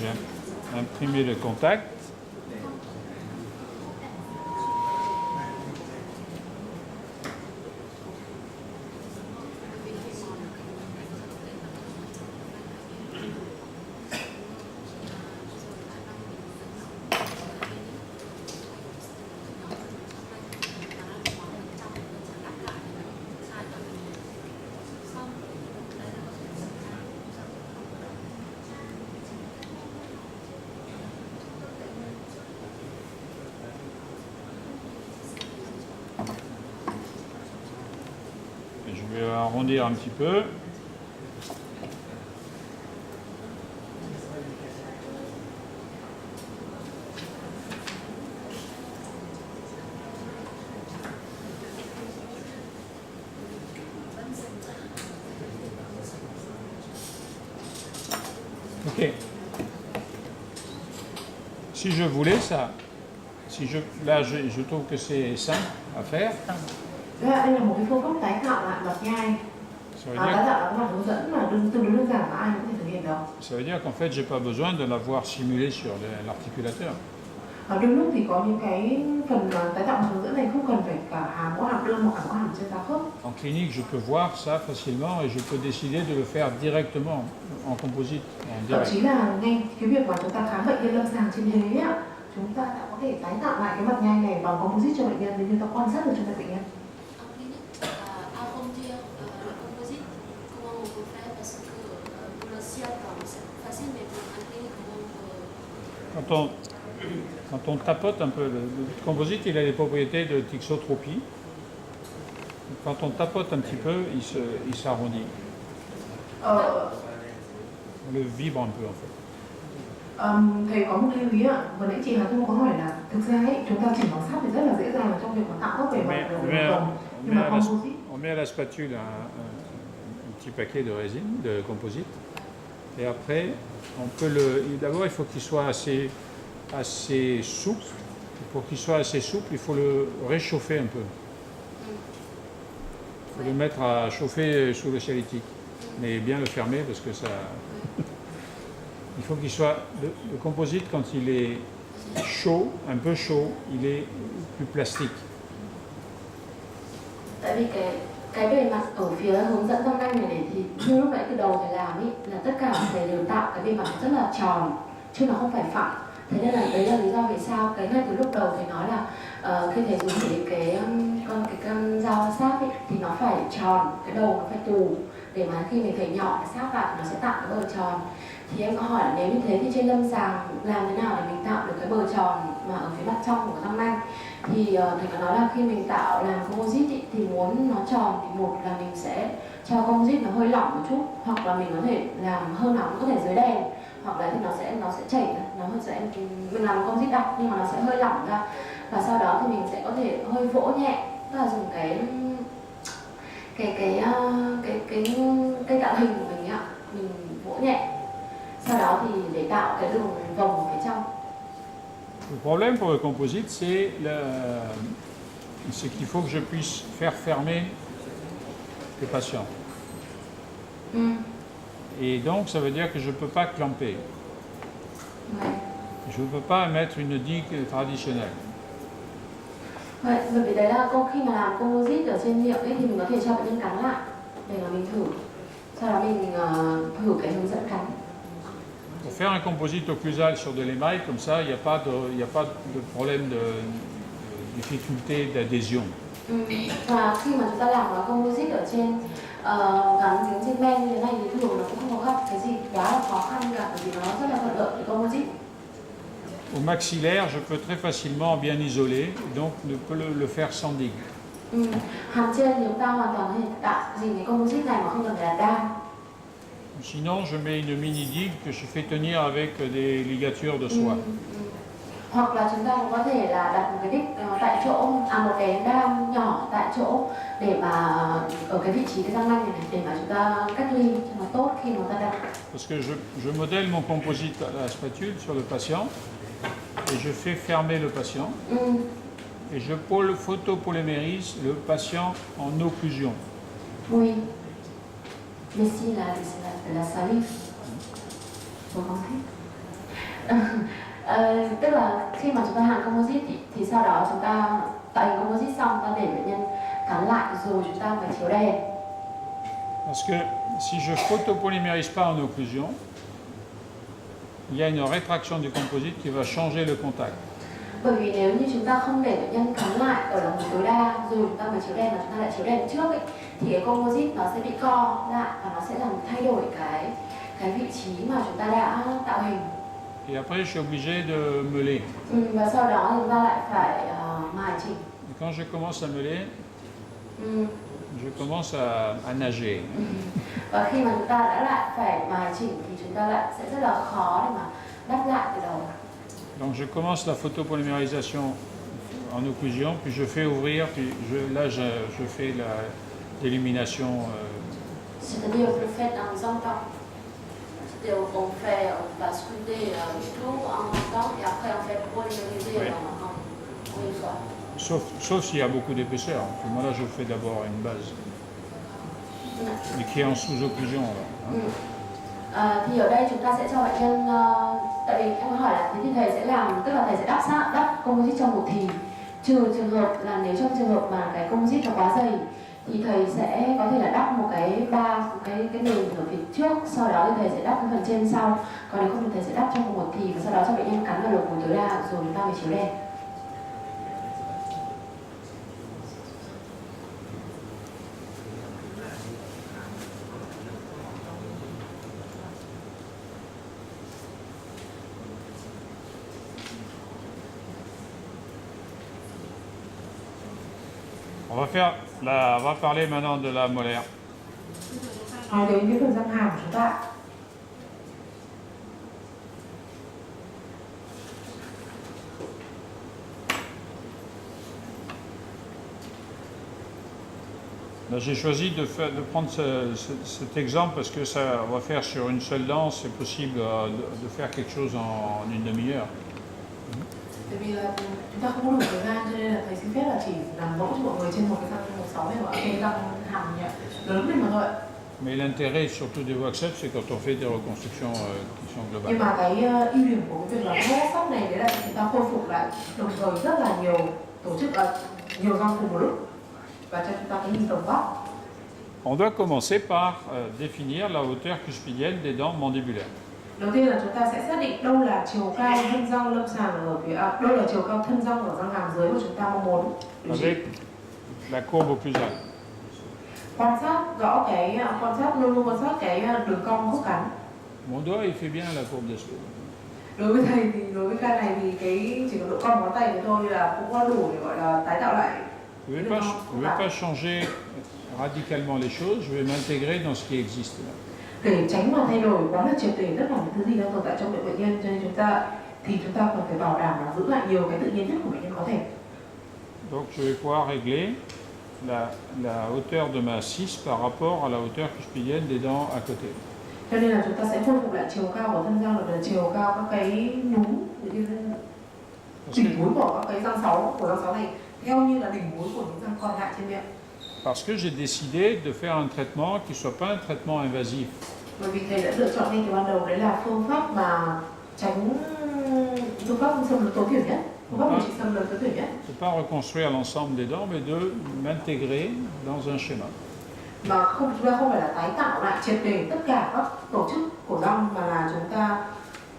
j'ai imprimé le contact. Et je vais arrondir un petit peu. Ok. Si je voulais ça, là je trouve que c'est simple à faire. Đây là một cái phương pháp tái tạo lại mặt nhai. Ça veut Tái dire, tạo lại cái mặt hướng dẫn mà tương đối đơn giản và ai cũng có thể thực hiện được. ça veut dire qu'en fait, j'ai pas besoin de l'avoir simulé sur l'articulateur. Ở đôi lúc thì có những cái phần tái tạo mặt hướng dẫn này không cần phải cả hàm có hàm đơn hoặc cả có hàm trên giá khớp. En clinique, je peux voir ça facilement et je peux décider de le faire directement en composite, en Thậm direct. chí là ngay cái việc mà chúng ta khám bệnh nhân lâm sàng trên thế á, chúng ta đã có thể tái tạo lại cái mặt nhai này bằng composite cho bệnh nhân nếu như ta quan sát được trong bệnh nhân. En clinique, arrondir le composite, comment on peut faire parce que pour le sciatique, c'est facile, mais pour un clinique, comment on peut... Quand on tapote un peu, le composite, il a les propriétés de thixotropie. Quand on tapote un petit peu, il s'arrondit. On le vibre un peu en fait. Thầy có một lưu ý ạ, vừa nãy chị Hà Thu có hỏi là thực ra ấy, chúng ta chỉnh bằng sắt thì rất là dễ dàng trong việc mà tạo góc về mặt nhưng mà composite. On met à la spatule un petit paquet de résine, de composite. Et après, on peut d'abord, il faut qu'il soit assez souple. Pour qu'il soit assez souple, il faut le réchauffer un peu. Il faut le mettre à chauffer sous le cialytique. Mais bien le fermer parce que ça... Il faut qu'il soit... Le composite, quand il est chaud, un peu chaud, il est plus plastique. Tại vì cái bề mặt ở phía hướng dẫn răng nanh này thì như lúc nãy từ đầu thầy làm ý là tất cả thầy đều tạo cái bề mặt rất là tròn chứ nó không phải phẳng. Thế nên là đấy là lý do vì sao cái ngay từ lúc đầu thầy nói là khi thầy dùng cái con dao sáp ấy, thì nó phải tròn, cái đầu nó phải tù để mà khi mình thầy nhỏ cái sáp vào thì nó sẽ tạo cái bờ tròn. Thì em có hỏi là nếu như thế thì trên lâm sàng làm thế nào để mình tạo được cái bờ tròn mà ở phía mặt trong của răng nanh? Thì thầy có nói là khi mình tạo làm composite ý, thì muốn nó tròn thì một là mình sẽ cho composite nó hơi lỏng một chút, hoặc là mình có thể làm hơi nóng, có thể dưới đèn, hoặc là thì nó sẽ chảy ra, mình làm composite đặc nhưng mà nó sẽ hơi lỏng ra, và sau đó thì mình sẽ có thể hơi vỗ nhẹ, tức là dùng cái tạo hình của mình ạ, mình vỗ nhẹ, sau đó thì để tạo cái đường vòng ở phía trong. Le problème pour le composite, c'est qu'il faut que je puisse faire fermer le patient. Et donc, ça veut dire que je ne peux pas clamper. Je ne peux pas mettre une digue traditionnelle. Vậy, bởi vì đấy là khi mà làm composite ở trên miệng ấy, thì mình có thể cho bệnh nhân cắn lại để mà mình thử. Sau đó mình thử cái hướng dẫn cắn. Pour faire un composite occlusal sur de l'émail, comme ça, il n'y a pas de problème de difficulté d'adhésion. Và khi mà chúng ta làm composite ở trên gắn dính trên men như thế này thì thường nó cũng không có gặp cái gì quá là khó khăn cả, bởi vì nó rất là thuận lợi với composite. Au maxillaire, je peux très facilement bien isoler, donc je peux le faire sans digue. Hàm trên thì chúng ta hoàn toàn có thể tạo dính cái composite này mà không cần phải là đan. Sinon, je mets une mini digue que je fais tenir avec des ligatures de soie. Hoặc là chúng ta cũng có thể là đặt một cái đích tại chỗ, một cái đam nhỏ tại chỗ để mà ở cái vị trí cái răng nanh này để mà chúng ta cách ly cho nó tốt khi mà ta đặt. Parce que je modèle mon composite à la spatule sur le patient et je fais fermer le patient et je photopolymérise le patient en occlusion. Oui. Mais si la salive, vous comprenez? Tức là khi mà chúng ta hàn composite thì sau đó chúng ta tạo hình composite xong ta để bệnh nhân cắn lại rồi chúng ta mới chiếu đèn. Parce que si je photopolymérise pas en occlusion, il y a une rétraction du composite qui va changer le contact. Bởi vì nếu như chúng ta không để bệnh nhân cắn lại ở lòng tối đa rồi chúng ta mới chiếu đèn mà chúng ta lại chiếu đèn trước ấy, thì cái composite nó sẽ bị co lại và nó sẽ làm thay đổi cái vị trí mà chúng ta đã tạo hình. Et après, je suis obligé de meuler. Và sau đó thì chúng ta lại phải mài chỉnh. Et quand je commence à meuler, je commence à nager. Và khi mà chúng ta đã lại phải mài chỉnh thì chúng ta lại sẽ rất là khó để mà đắp lại từ đầu. Donc je commence la photopolymérisation en occlusion, puis je fais ouvrir, puis je fais l'élimination. C'est-à-dire le fait en temps. C'est-à-dire on fait, on va sculpter tout en même temps et après on fait polymériser Oui. en une fois. Sauf s'il y a beaucoup d'épaisseur. À ce moment-là, je fais d'abord une base, mais qui est en sous-occlusion. Thì ở đây chúng ta sẽ cho bệnh nhân, tại vì em có hỏi là thế thì thầy sẽ làm, tức là thầy sẽ đắp composite trong một thì, trừ trường hợp là nếu trong trường hợp mà cái composite nó quá dày thì thầy sẽ có thể là đắp một cái nền ở phía trước, sau đó thì thầy sẽ đắp cái phần trên sau, còn nếu không thì thầy sẽ đắp trong một thì và sau đó cho bệnh nhân cắn vào đầu tối đa rồi chúng ta mới chiếu đèn. On va parler maintenant de la molaire. Nói đến cái phần răng hàm của chúng ta. Là, j'ai choisi de prendre cet exemple parce que ça va faire sur une seule dent, c'est possible de faire quelque chose en une demi-heure. Tại vì là chúng ta không có đủ thời gian cho nên là thầy xin phép là chỉ làm mẫu cho mọi người trên một cái răng 16 này, cái răng hàm nhỉ, lớn lên mà thôi. Mais l'intérêt surtout des workshops, c'est quand on fait des reconstructions qui sont globales. Nhưng mà cái ưu điểm của cái việc là workshop này đấy là chúng ta khôi phục lại đồng thời rất là nhiều tổ chức nhiều răng cùng một lúc và cho chúng ta cái nhìn tổng quát. On doit commencer par définir la hauteur cuspidienne des dents mandibulaires. Đầu tiên là chúng ta sẽ xác định đâu là chiều cao thân răng lâm sàng ở phía đâu là chiều cao thân răng ở răng hàm dưới mà chúng ta mong muốn điều trị. Avec la courbe occlusale. Quan sát rõ cái luôn luôn quan sát cái đường cong khúc cắn. Mon doigt, il fait bien la courbe d'Askew. Đối với thầy thì đối với ca này thì cái chỉ có độ cong ngón tay của tôi là cũng có đủ để gọi là tái tạo lại. Je ne vais pas changer radicalement les choses, je vais m'intégrer dans ce qui existe là. Để tránh mà thay đổi quá là triệt để tất cả những thứ gì đang tồn tại trong bệnh nhân, cho nên chúng ta còn phải bảo đảm là giữ lại nhiều cái tự nhiên nhất của bệnh nhân có thể. Donc je vais pouvoir régler la hauteur de ma 6 par rapport à la hauteur cuspidienne des dents à côté. Cho nên là chúng ta sẽ khôi phục lại chiều cao của thân răng là chiều cao các cái núm đỉnh mũi của các cái răng sáu này theo như là đỉnh mũi của những răng còn lại trên miệng. Parce que j'ai décidé de faire un traitement qui ne soit pas un traitement invasif. Bởi vì thầy đã lựa chọn ngay từ ban đầu đấy là phương pháp mà tránh phương pháp xâm lược tối thiểu nhất, phương pháp điều trị xâm lược tối thiểu nhất. De ne pas reconstruire l'ensemble des dents, mais de m'intégrer dans un schéma. Mà chúng ta không phải là tái tạo lại triệt để tất cả các tổ chức của răng, mà là chúng ta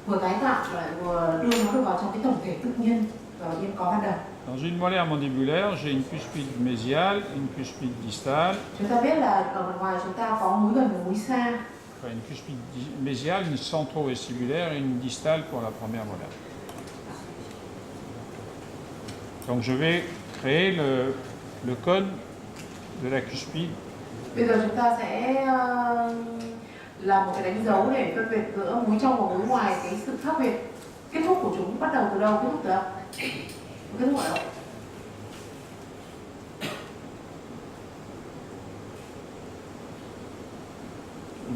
vừa tái tạo lại vừa đưa nó vào trong cái tổng thể tự nhiên và bệnh nhân có ban đầu. Dans une molaire mandibulaire, j'ai une cuspide mésiale, une cuspide distale. Chúng ta biết là ở bên ngoài chúng ta có múi gần và múi xa. Enfin, une cuspide mésiale, une centrovestibulaire et une distale pour la première molaire. Donc je vais créer le cône de la cuspide. Bây giờ chúng ta sẽ làm một cái đánh dấu để phân biệt giữa múi trong và múi ngoài, cái sự khác biệt. Kết thúc của chúng bắt đầu từ đâu, kết thúc từ đâu? Kết thúc ở đâu?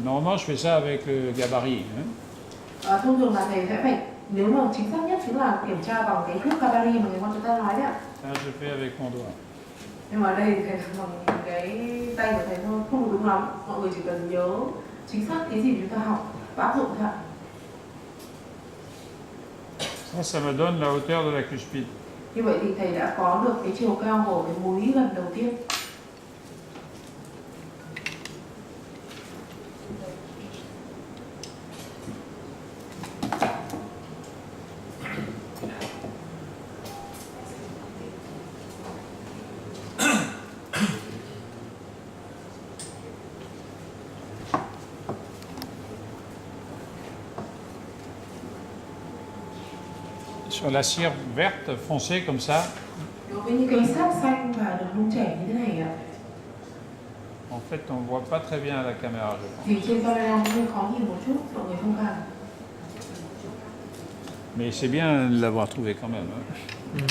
Normalement, je fais ça avec le gabarit. Thông thường là thầy sẽ phải, nếu mà chính xác nhất chính là kiểm tra bằng cái thước Cavalry mà người con chúng ta nói đấy ạ. Là, je fais avec mon doigt. Nhưng mà ở đây thầy bằng cái tay của thầy thôi, không đúng lắm. Mọi người chỉ cần nhớ chính xác cái gì chúng ta học và áp dụng thôi ạ. Ça me donne la hauteur de la cuspide. Như vậy thì thầy đã có được cái chiều cao của cái múi gần đầu tiên. Sur la cire verte foncée comme ça, Đối với những cái sáp xanh và được nung chảy như thế này ạ, en fait on voit pas très bien à la caméra, je pense. thì trên camera nó hơi khó nhìn một chút, mọi người thông cảm. Mais c'est bien de l'avoir trouvé quand même. Hein.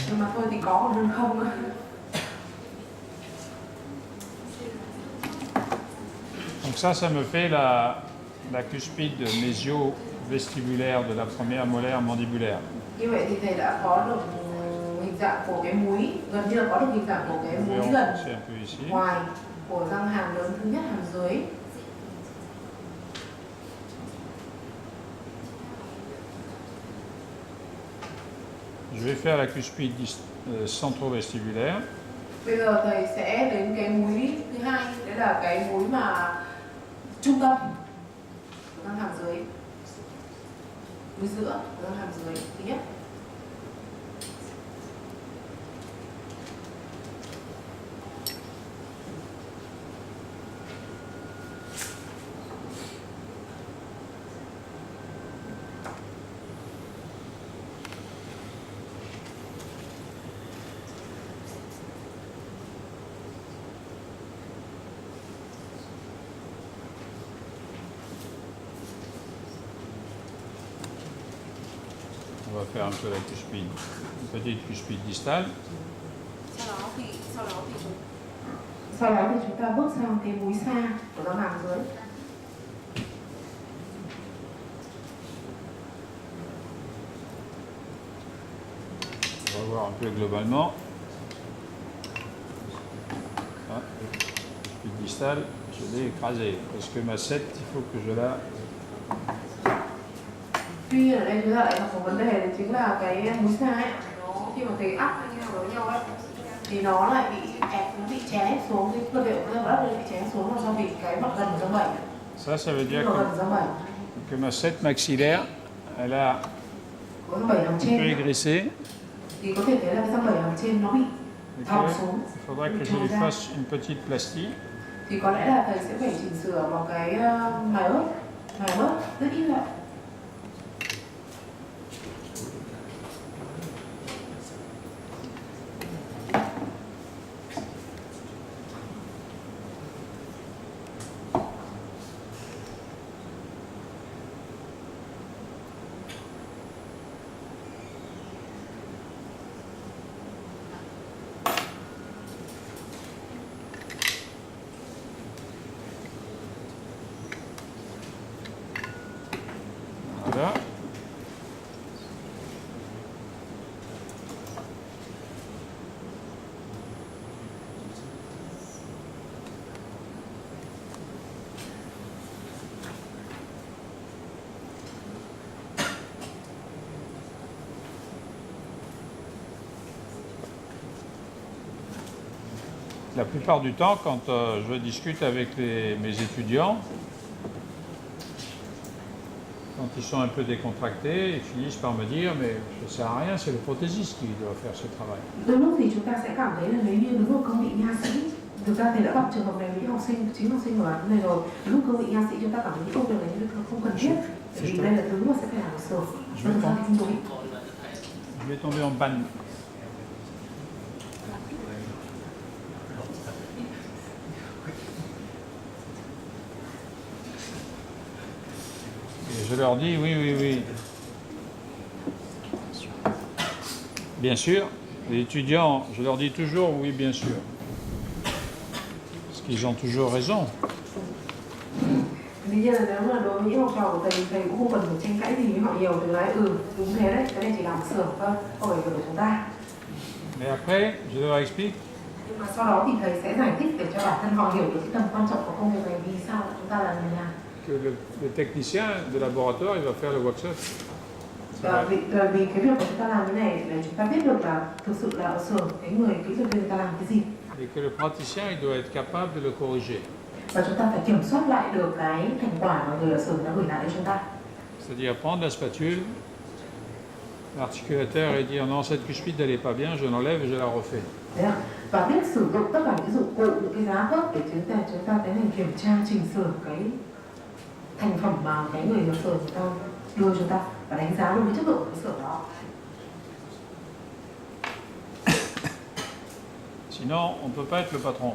Nhưng mà thôi thì có còn hơn không. Donc ça me fait la cuspide mésio-vestibulaire de la première molaire mandibulaire. Như vậy thì thầy đã có được hình dạng của cái múi, gần như là có được hình dạng của cái Je vais múi gần enfoncer un peu ici. ngoài của răng hàm lớn thứ nhất hàm dưới. Je vais faire la cuspide centro-vestibulaire. Bây giờ thầy sẽ đến cái múi thứ hai, đấy là cái múi mà trung tâm của răng hàm dưới, múi giữa của răng hàm dưới thứ nhất. On va faire un peu la cuspide, une petite cuspide distale. Sau đó thì chúng ta bước sang cái múi xa của răng hàm dưới. On va voir un peu globalement. Ah, cuspide distale, je l'ai écrasée. Parce que ma 7, il faut que je la... Tuy nhiên ở đây chúng ta lại gặp một vấn đề đấy chính là cái múi xa ấy, nó khi mà thầy áp với nhau ấy thì nó lại bị ép, nó bị ché xuống, cái cơ địa của răng đất bị ché xuống là do bị cái mặt gần của răng bảy. Ça veut dire Mặt gần của răng bảy, que ma 7 maxillaire, elle a của răng bảy hàm un peu trên aigrissé. thì có thể thấy là cái răng bảy hàm trên nó bị Et thòng que xuống. il faudra que je lui fasse une petite plastie. Thì có lẽ là thầy sẽ phải chỉnh sửa bằng cái mài bớt rất ít lại. Voilà. La plupart du temps, quand je discute avec mes étudiants, quand ils sont un peu décontractés, ils finissent par me dire mais ça ne sert à rien, c'est le prothésiste qui doit faire ce travail. Đôi lúc thì chúng ta sẽ cảm thấy là nếu như đúng một cương vị nha sĩ, thực ra thì đã gặp trường hợp này với học sinh, chính học sinh của bạn này rồi. Lúc cương vị nha sĩ chúng ta cảm thấy những công việc này không cần thiết, vì đây là thứ mà sẽ phải làm sửa. Thực ra thì không đúng. Je vais tomber en panne. Et je leur dis oui. Bien sûr, les étudiants, je leur dis toujours oui, bien sûr. Parce qu'ils ont toujours raison. Tuy nhiên là nếu mà đối với những học trò của thầy cũng không cần phải tranh cãi gì với họ nhiều, thì nói đúng thế đấy, cái này chỉ làm sửa thôi, không phải việc của chúng ta. Mais après, je leur explique Nhưng mà sau đó thì thầy sẽ giải thích để cho bản thân họ hiểu được cái tầm quan trọng của công việc này, vì sao chúng ta là người làm. que le technicien de laboratoire, il va faire le workshop. vì cái việc của chúng ta làm cái này để chúng ta biết được là thực sự là ở xưởng cái người kỹ thuật viên người ta làm cái gì, Et que le praticien il doit être capable de le corriger. và chúng ta phải kiểm soát lại được cái thành quả mà người ở xưởng đã gửi lại cho chúng ta. C'est-à-dire prendre la spatule, l'articulateur et dire non, cette cuspide elle n'est pas bien, je l'enlève et je la refais. Đấy ạ. Và biết sử dụng tất cả những dụng cụ, những cái giá khớp để chúng ta tiến hành kiểm tra, chỉnh sửa cái thành phẩm mà cái người ở xưởng người ta đưa chúng ta, và đánh giá luôn cái chất lượng của cái xưởng đó. Sinon, on ne peut pas être le patron.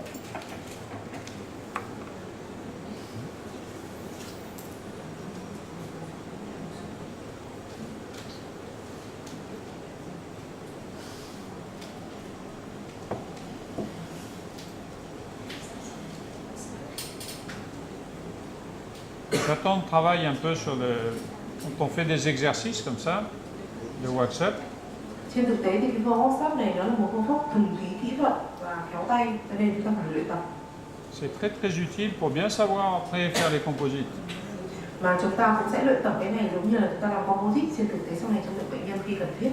J'attends de travail un peu sur le... Quand on fait des exercices comme ça, de wax-up, Trên thực tế thì cái phương workshop này nó là một phương pháp thuần túy kỹ thuật và khéo tay, cho nên chúng ta phải luyện tập. c'est très très utile pour bien savoir après faire les composites. Mà chúng ta cũng sẽ luyện tập cái này giống như là chúng ta làm composite trên thực tế sau này trong lượng bệnh nhân khi cần thiết.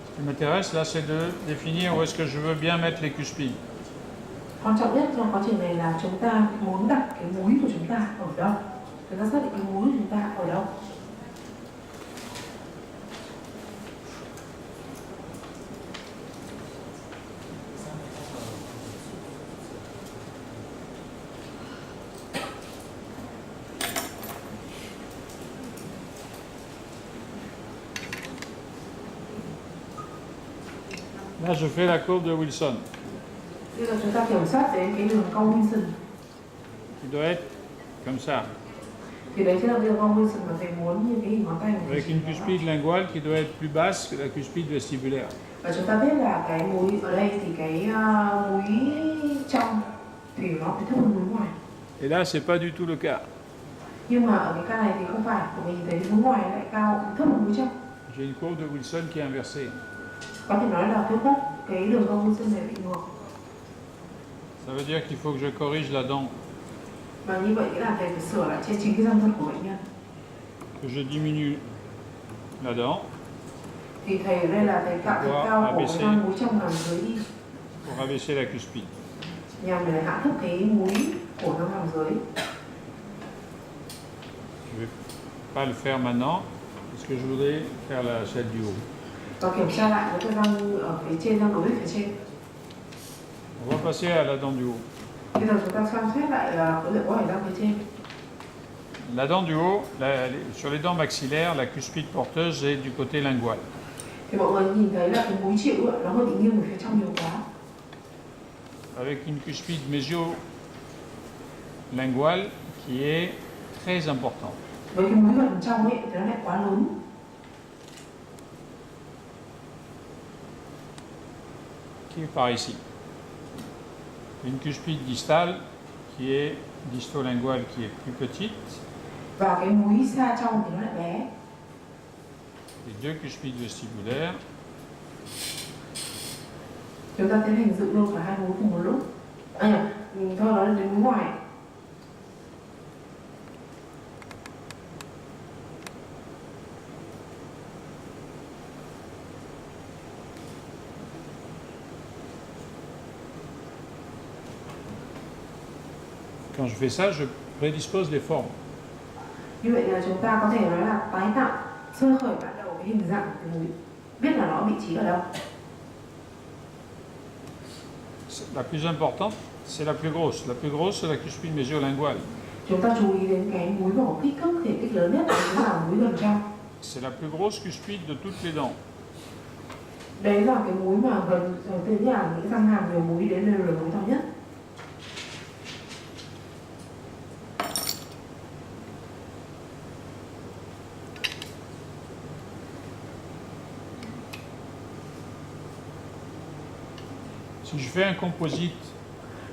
Ce qui m'intéresse là, c'est de définir où est-ce que je veux bien mettre les cuspides. Quan trọng nhất trong quá trình này là chúng ta muốn đặt cái múi của chúng ta ở đâu. Chúng ta xác định cái múi của chúng ta ở đâu. Là, je fais la courbe de Wilson, Bây giờ chúng ta kiểm soát đến cái đường cong Wilson. qui doit être comme ça, Thì đấy chính là đường cong Wilson mà thầy muốn như cái hình ngón tay của avec une cuspide linguale qui doit être plus basse que la cuspide vestibulaire. Và chúng ta biết là cái múi ở đây thì cái múi trong thì nó phải thấp hơn múi ngoài. Et là, c'est pas du tout le cas. Nhưng mà ở cái ca này thì không phải, của mình thấy múi ngoài lại cao thấp hơn múi trong. J'ai une courbe de Wilson qui est inversée. Có thể nói là cái khúc cái đường cong Wilson này bị ngược. Ça veut dire qu'il faut que je corrige la dent, Và như vậy nghĩa là thầy phải sửa lại trên chính cái răng thật của bệnh nhân. que je diminue la dent Thì thầy ở đây là thầy tạo cái cao của cái răng múi trong hàm dưới đi, pour abaisser la cuspide. nhằm để hạ thấp cái múi của răng hàm dưới. Je vais pas le faire maintenant, parce que je voudrais faire celle du haut. Và kiểm tra lại với cái răng ở phía trên, răng đối với phía trên. On va passer à la dent du haut. Bây giờ chúng ta xem xét lại khối lượng của hải răng phía trên. La dent du haut, sur les dents maxillaires, la cuspide porteuse est du côté lingual. Thì mọi người nhìn thấy là cái múi chịu nó hơi bị nghiêng về phía trong nhiều quá. Avec une cuspide mésio-linguale qui est très importante. Với cái múi gần trong ấy thì nó lại quá lớn. Qui est par ici. Une cuspide distale qui est distolinguale qui est plus petite. Và cái múi xa trong thì nó lại bé. Les deux cuspides vestibulaires. Chúng ta tiến hành dựng luôn cả hai múi cùng một lúc. Thôi nó đến múi ngoài. Quand je fais ça, je prédispose les formes. Như vậy là chúng ta có thể nói là tái tạo sơ khởi ban đầu cái hình dạng của cái múi, biết là nó vị trí ở đâu. La plus importante, c'est la plus grosse. La plus grosse, c'est la cuspide mésio-linguale. Chúng ta chú ý đến cái múi mà có kích thước thể tích lớn nhất, đó chính là múi gần trong. C'est la plus grosse cuspide de toutes les dents. Đấy là cái múi mà gần đầu tiên là những răng hàm nhiều múi, đến đây là múi to nhất. Si je fais un composite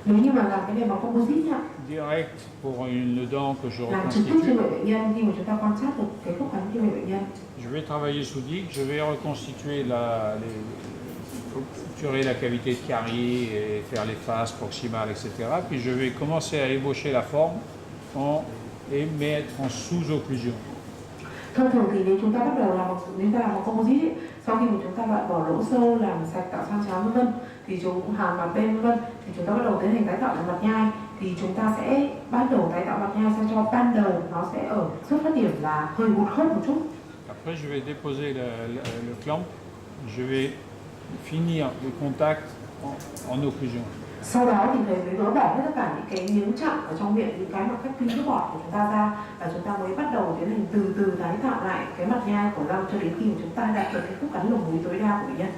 Nếu như mà làm cái này bằng composite nhá, direct pour une dent que je làm trực tiếp reconstitue, trên bệnh nhân khi mà chúng ta quan sát được cái khúc cắn trên bệnh nhân. je vais travailler sous digue, je vais reconstituer suturer la cavité de carie et faire les faces proximales, etc. Puis je vais commencer à ébaucher la forme et mettre en sous-occlusion. Thông thường thì nếu chúng ta bắt đầu làm nếu ta làm bằng composite ấy, sau khi mà chúng ta loại bỏ lỗ sâu, làm sạch, tạo sang cháo vân vân, thì chúng hàm mặt bên vân vân, thì chúng ta bắt đầu tiến hành tái tạo lại mặt nhai. Thì chúng ta sẽ bắt đầu tái tạo mặt nhai sao cho ban đầu nó sẽ ở xuất phát điểm là hơi hụt khớp một chút. Après, je vais déposer le clamp, je vais finir le contact en occlusion. Sau đó thì thầy mới gỡ bỏ hết tất cả những cái miếng chặn ở trong miệng, những cái mà cách phi nước bọt của chúng ta ra, và chúng ta mới bắt đầu tiến hành từ từ tái tạo lại cái mặt nhai của răng cho đến khi mà chúng ta đạt được cái khúc cắn lồng mũi tối đa của bệnh nhân.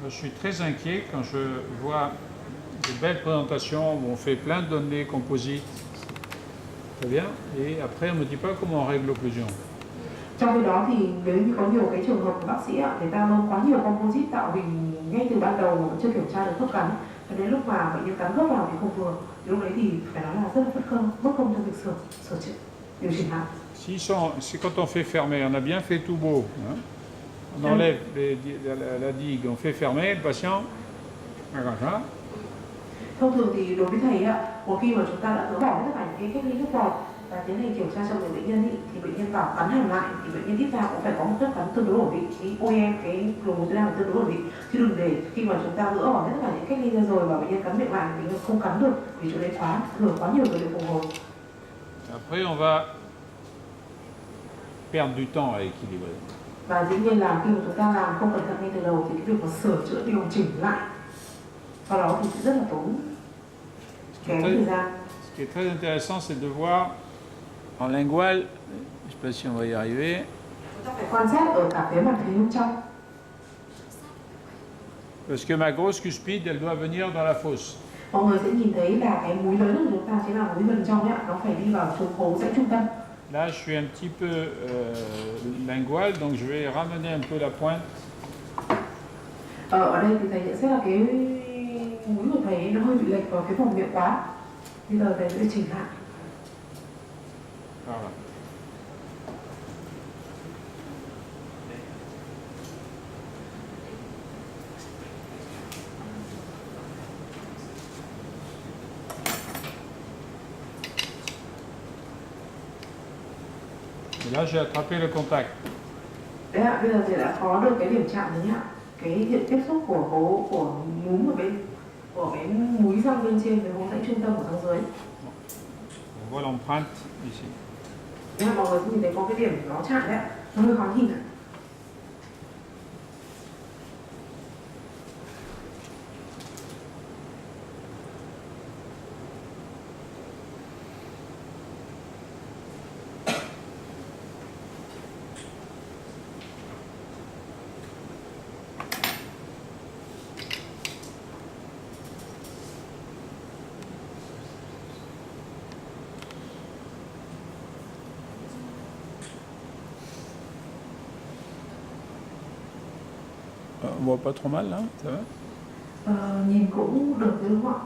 Je suis très inquiet quand je vois de belles présentations où on fait plein de données composites, très bien, et après on ne me dit pas comment on règle l'occlusion. Trong khi đó thì nếu như có nhiều cái trường hợp của bác sĩ ạ, người ta nâng quá nhiều composite tạo hình ngay từ ban đầu mà vẫn chưa kiểm tra được khớp cắn, cho đến lúc mà bệnh nhân cắn khớp vào thì không vừa, thì lúc đấy thì phải nói là rất là mất công trong việc sửa chữa điều chỉnh lại. Si quand on fait fermer, on a bien fait tout beau, hein, on enlève la digue, on fait fermer, le patient, comme ça. Thông thường thì đối với thầy ạ, một khi mà chúng ta đã gỡ bỏ hết tất cả những cái cách ly nước bọt và tiến hành kiểm tra cho người bệnh nhân ý, thì bệnh nhân vào cắn hàm lại thì bệnh nhân tiếp ra cũng phải có một khớp cắn tương đối ổn định, cái OEM, cái lồng mũi tối đa tương đối ổn định, chứ đừng để khi mà chúng ta gỡ bỏ hết tất cả những cách ly ra rồi và bệnh nhân cắn miệng lại thì bệnh nhân không cắn được vì chỗ đấy quá nhiều rồi để phục hồi. Après, on va perdre du temps à équilibrer. Và dĩ nhiên là khi mà chúng ta làm không cẩn thận ngay từ đầu thì cái việc mà sửa chữa điều chỉnh lại sau đó thì sẽ rất là tốn kém thời gian. Ce qui est très intéressant, c'est de voir en lingual, je ne sais pas si on va y arriver, Chúng ta phải quan sát ở cả phía mặt phía bên trong. parce que ma grosse cuspide, elle doit venir dans la fosse. Mọi người sẽ nhìn thấy là cái múi lớn của chúng ta chính là múi bên trong nhá, nó phải đi vào trục hố rãnh trung tâm. Là, je suis un petit peu lingual, donc je vais ramener un peu la pointe. Ở đây thì thầy nhận xét là cái múi của thầy nó hơi bị lệch vào cái vùng miệng quá. Bây giờ thầy sẽ chỉnh lại. Voilà. Et là, j'ai attrapé le contact. Đấy ạ, bây giờ thầy đã có được cái điểm chạm đấy nhá. Cái diện tiếp xúc của núm ở bên của cái múi răng bên trên với hố rãnh trung tâm của răng dưới. On voit l'empreinte ici. Đấy, mọi người nhìn thấy có cái điểm nó chạm đấy ạ, nó hơi khó nhìn ạ. On voit pas trop mal là, ça va? Nhìn cũng được đúng không ạ?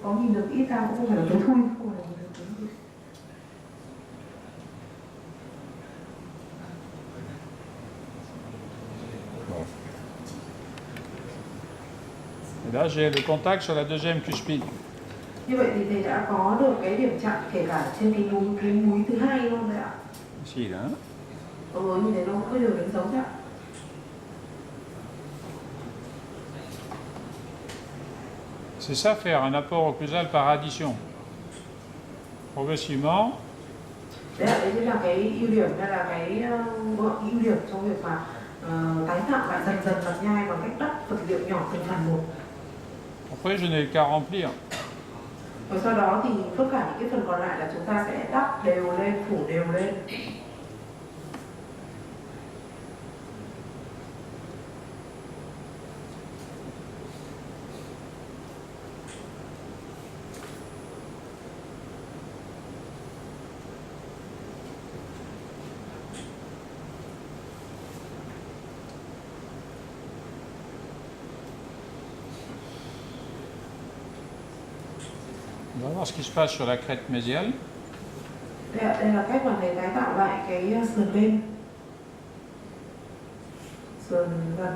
Có nhìn được ít ra cũng không phải là tối thui, không phải là nhìn được tối thui. Et là, j'ai le contact sur la deuxième cuspide. Như vậy thì thầy đã có được cái điểm chạm kể cả trên cái múi thứ hai luôn đấy ạ. Ici, là. Mọi người nhìn thấy nó có điều đánh dấu đấy ạ. C'est ça, faire un apport occlusal par addition. Progressivement, Đấy ạ, đấy chính là cái ưu điểm hay là cái ưu điểm trong việc mà tái tạo lại dần dần mặt nhai bằng cách đắp vật liệu nhỏ từng phần một. après, je n'ai qu'à remplir. Và sau đó thì tất cả những cái phần còn lại là chúng ta sẽ đắp đều lên, phủ đều lên. On va voir ce qui se passe sur la crête médiale. Đây là cách mà thầy tái tạo lại cái sườn lên, sườn gần.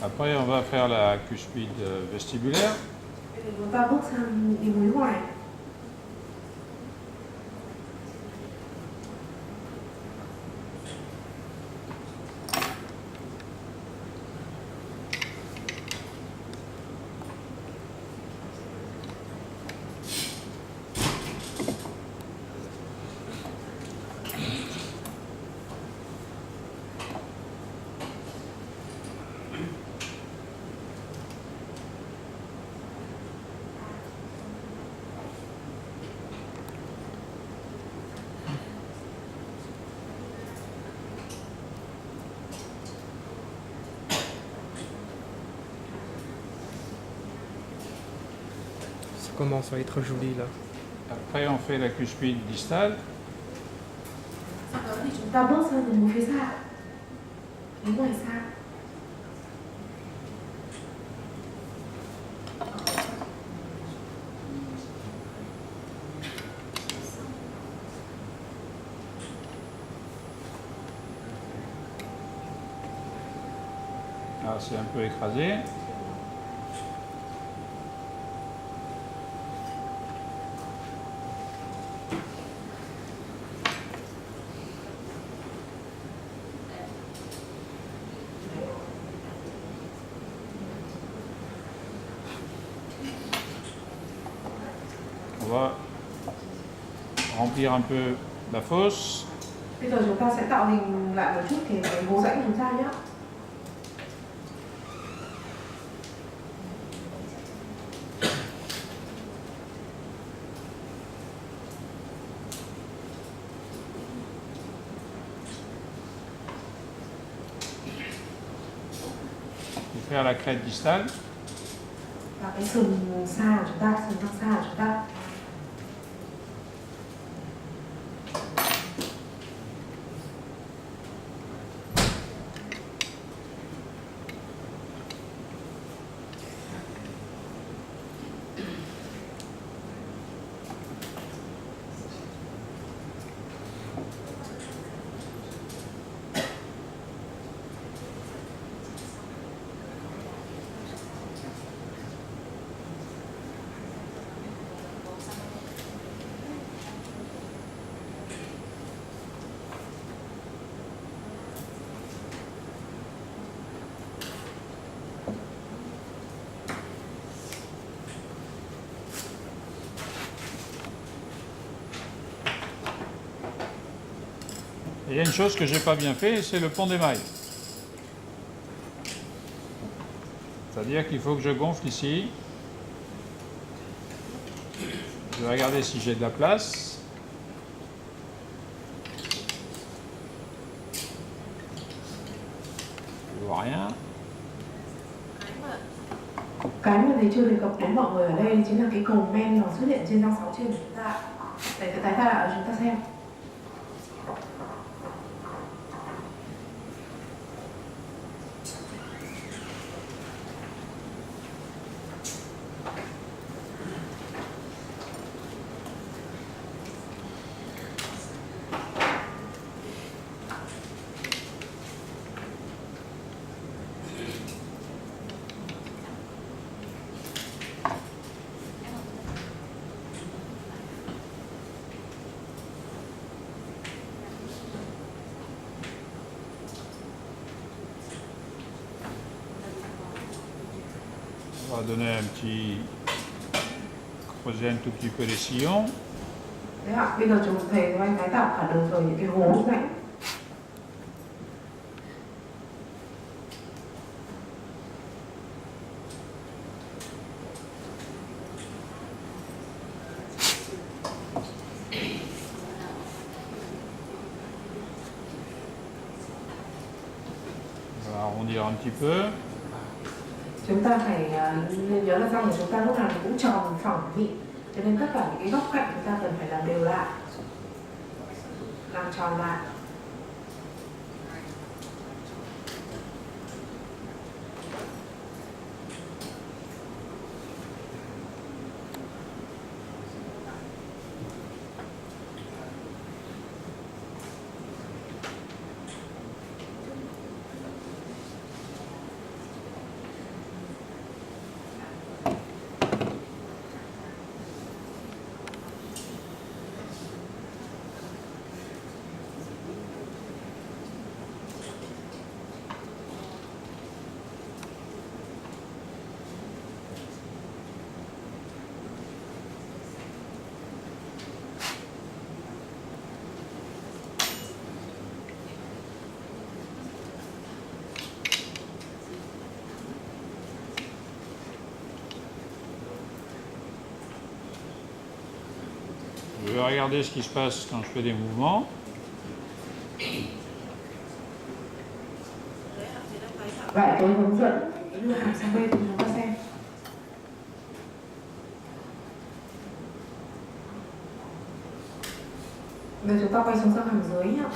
Après, on va faire la cuspide vestibulaire. Bây giờ chúng ta bước sang đi múi ngoài. Ça commence à être joli là. Après, on fait la cuspide distale. Sau đó thì chúng ta bước sang từ múi phía xa, múi ngoài xa. Là, c'est un peu écrasé. On va remplir un peu la fosse. Bây giờ chúng ta sẽ tạo hình lại một chút cái hố rãnh làm sao nhé. Pour faire la crête distale. Và cái sườn xa của chúng ta, sườn răng xa của chúng ta. Et il y a une chose que je n'ai pas bien fait, c'est le pont d'émail. C'est-à-dire qu'il faut que je gonfle ici. Je vais regarder si j'ai de la place. Je vois rien. Cái mà thầy chưa đề cập đến mọi người ở đây chính là cái cầu men nó xuất hiện trên răng sáu trên của chúng ta. Thầy sẽ tái tạo lại cho chúng ta xem. va donner un petit, creuser un tout petit peu les sillons. Đấy ạ, bây giờ thầy tái tạo cả đồng thời những cái hố như này. On va arrondir un petit peu. Chúng ta phải nên nhớ là răng của chúng ta lúc nào cũng tròn phẳng mịn, cho nên tất cả những cái góc cạnh chúng ta cần phải làm đều lại, làm tròn lại. Je vais regarder ce qui se passe quand je fais des mouvements. Vậy tôi hướng dẫn đưa hàm sang bên chúng ta xem. Bây giờ chúng ta quay xuống sang hàm dưới nhá.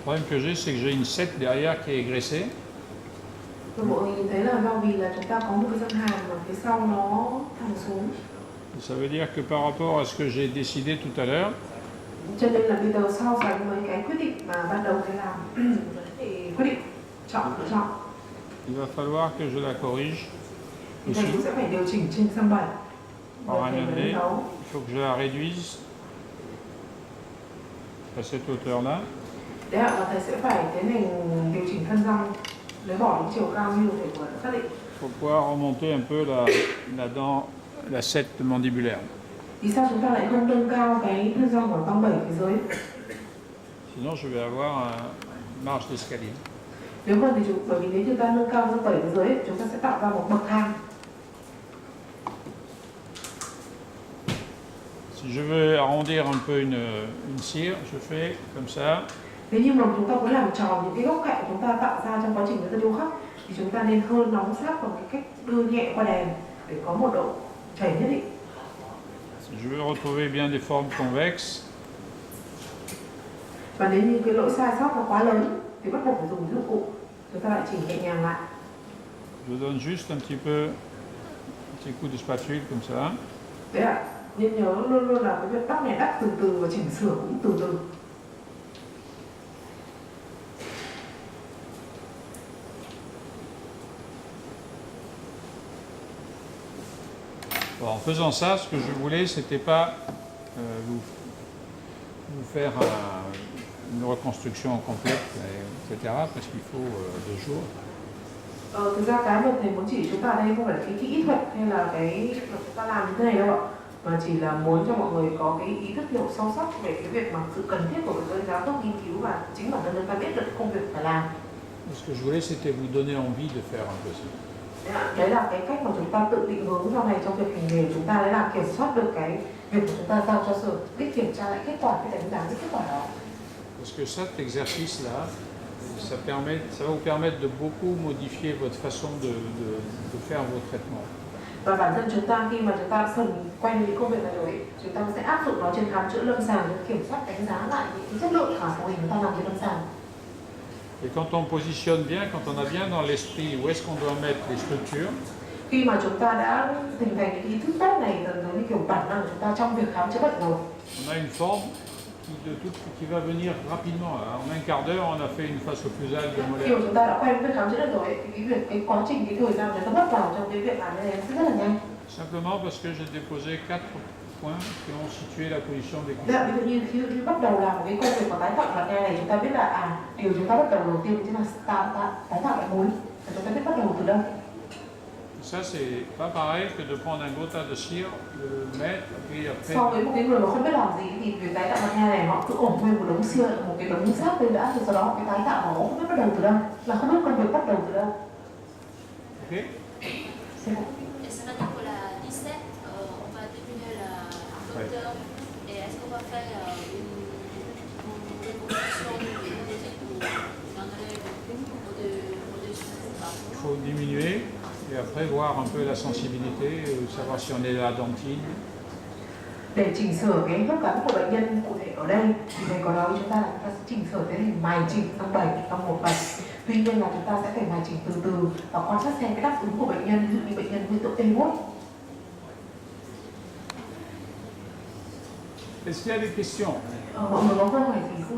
Le problème que j'ai, c'est que j'ai une 7 derrière qui est graissée. Mọi người nhìn thấy là do vì là chúng ta có một cái răng hàm mà phía sau nó thẳng xuống. Et ça veut dire que par rapport à ce que j'ai décidé tout à l'heure, Cho nên là bây giờ so sánh với cái quyết định mà ban đầu thầy làm thì quyết định lựa chọn il va falloir que je la corrige thì thầy aussi. cũng sẽ phải điều chỉnh trên răng 7 Par un thầy année, đánh dấu. il faut que je la réduise à cette hauteur-là. Đấy ạ, và thầy sẽ phải tiến hành điều chỉnh thân răng, lấy bỏ những chiều cao như thầy vừa đã xác định. Il faut pouvoir remonter un peu la dent, la 7 mandibulaire. Vì sao chúng ta lại không nâng cao cái thân răng của răng 7 phía dưới? Sinon, je vais avoir une marge d'escalier. Nếu không thì bởi vì nếu chúng ta nâng cao răng 7 phía dưới, chúng ta sẽ tạo ra một bậc thang. Si je veux arrondir un peu une cire, je fais comme ça. Nếu như mà chúng ta muốn làm tròn những cái góc cạnh chúng ta tạo ra trong quá trình chúng ta điêu khắc thì chúng ta nên hơn nóng sát bằng cái cách đưa nhẹ qua đèn để có một độ chảy nhất định. Si je veux retrouver bien des formes convexes, Và nếu như cái lỗi sai sót nó quá lớn thì bắt buộc phải dùng dụng cụ, chúng ta lại chỉnh nhẹ nhàng lại. je donne juste un petit peu, un petit coup de spatule comme ça. Đấy ạ, nên nhớ luôn luôn là cái việc đắp này đắp từ từ và chỉnh sửa cũng từ từ. Bon, en faisant ça, ce que je voulais, c'était pas vous faire une reconstruction complète, etc., parce qu'il faut 2 jours. Thực ra cái mà thầy muốn chỉ chúng ta ở đây không phải là cái kỹ thuật hay là cái chúng ta làm như thế này đâu ạ, mà chỉ là muốn cho mọi người có cái ý thức hiểu sâu sắc về cái việc mà sự cần thiết của việc đánh giá tốt nghiên cứu và chính bản thân chúng ta biết được công việc phải làm. Ce que je voulais, c'était vous donner envie de faire un peu ça. Đấy là cái cách mà chúng ta tự định hướng sau này trong việc hành nghề, chúng ta đấy là kiểm soát được cái việc của chúng ta giao cho sở, biết kiểm tra lại kết quả, biết đánh giá cái kết quả đó. Parce que cet exercice-là, ça va vous permettre de beaucoup modifier votre façon de faire vos traitements. Và bản thân chúng ta khi mà chúng ta dần quen những công việc này rồi, chúng ta sẽ áp dụng nó trên khám chữa lâm sàng để kiểm soát đánh giá lại những chất lượng khả của chúng ta làm trên lâm sàng. Et quand on positionne bien, quand on a bien dans l'esprit où est-ce qu'on doit mettre les structures, Khi mà chúng ta đã hình thành cái ý thức tốt này dần dần như kiểu bản năng của chúng ta trong việc khám chữa bệnh rồi, on a une forme qui va venir rapidement. En un quart d'heure, on a fait une face occlusale de Khi molaire. mà chúng ta đã quen với khám chữa rồi thì cái quá trình cái thời gian chúng ta mất vào trong cái việc làm này sẽ rất là nhanh. Simplement parce que j'ai déposé 4 points qui ont situé la position des Ví cuisses. dụ như khi bắt đầu làm một cái công việc của tái tạo mặt nha này, chúng ta biết là điều chúng ta bắt đầu đầu tiên chính là tái tạo lại múi. Và chúng ta biết bắt đầu từ đâu. Ça, c'est pas pareil que de prendre un gros tas de cire, de le mettre, et après. So với một cái người mà không biết làm gì thì việc tái tạo mặt nha này họ cứ ổn nguyên một đống xia, một cái đống sáp lên đã, thì sau đó cái tái tạo họ không biết bắt đầu từ đâu, là không biết công việc bắt đầu từ đâu. Ok. C'est bon. Et ça veut dire pour la 17, on va diminuer la hauteur. Et est-ce qu'on va faire une reconstruction du composite pour enlever au-dessus ou pas? Il faut diminuer et après voir un peu la sensibilité, savoir si on est à la dentine. Để chỉnh sửa cái khớp cắn của bệnh nhân cụ thể ở đây thì thầy có nói với chúng ta là chúng ta sẽ chỉnh sửa tiến hành mài chỉnh trong 1/7. Tuy nhiên là chúng ta sẽ phải mài chỉnh từ từ và quan sát xem cái đáp ứng của bệnh nhân, ví dụ như bệnh nhân với tội E1. Est-ce qu'il y a des questions? Mọi người có câu hỏi gì không?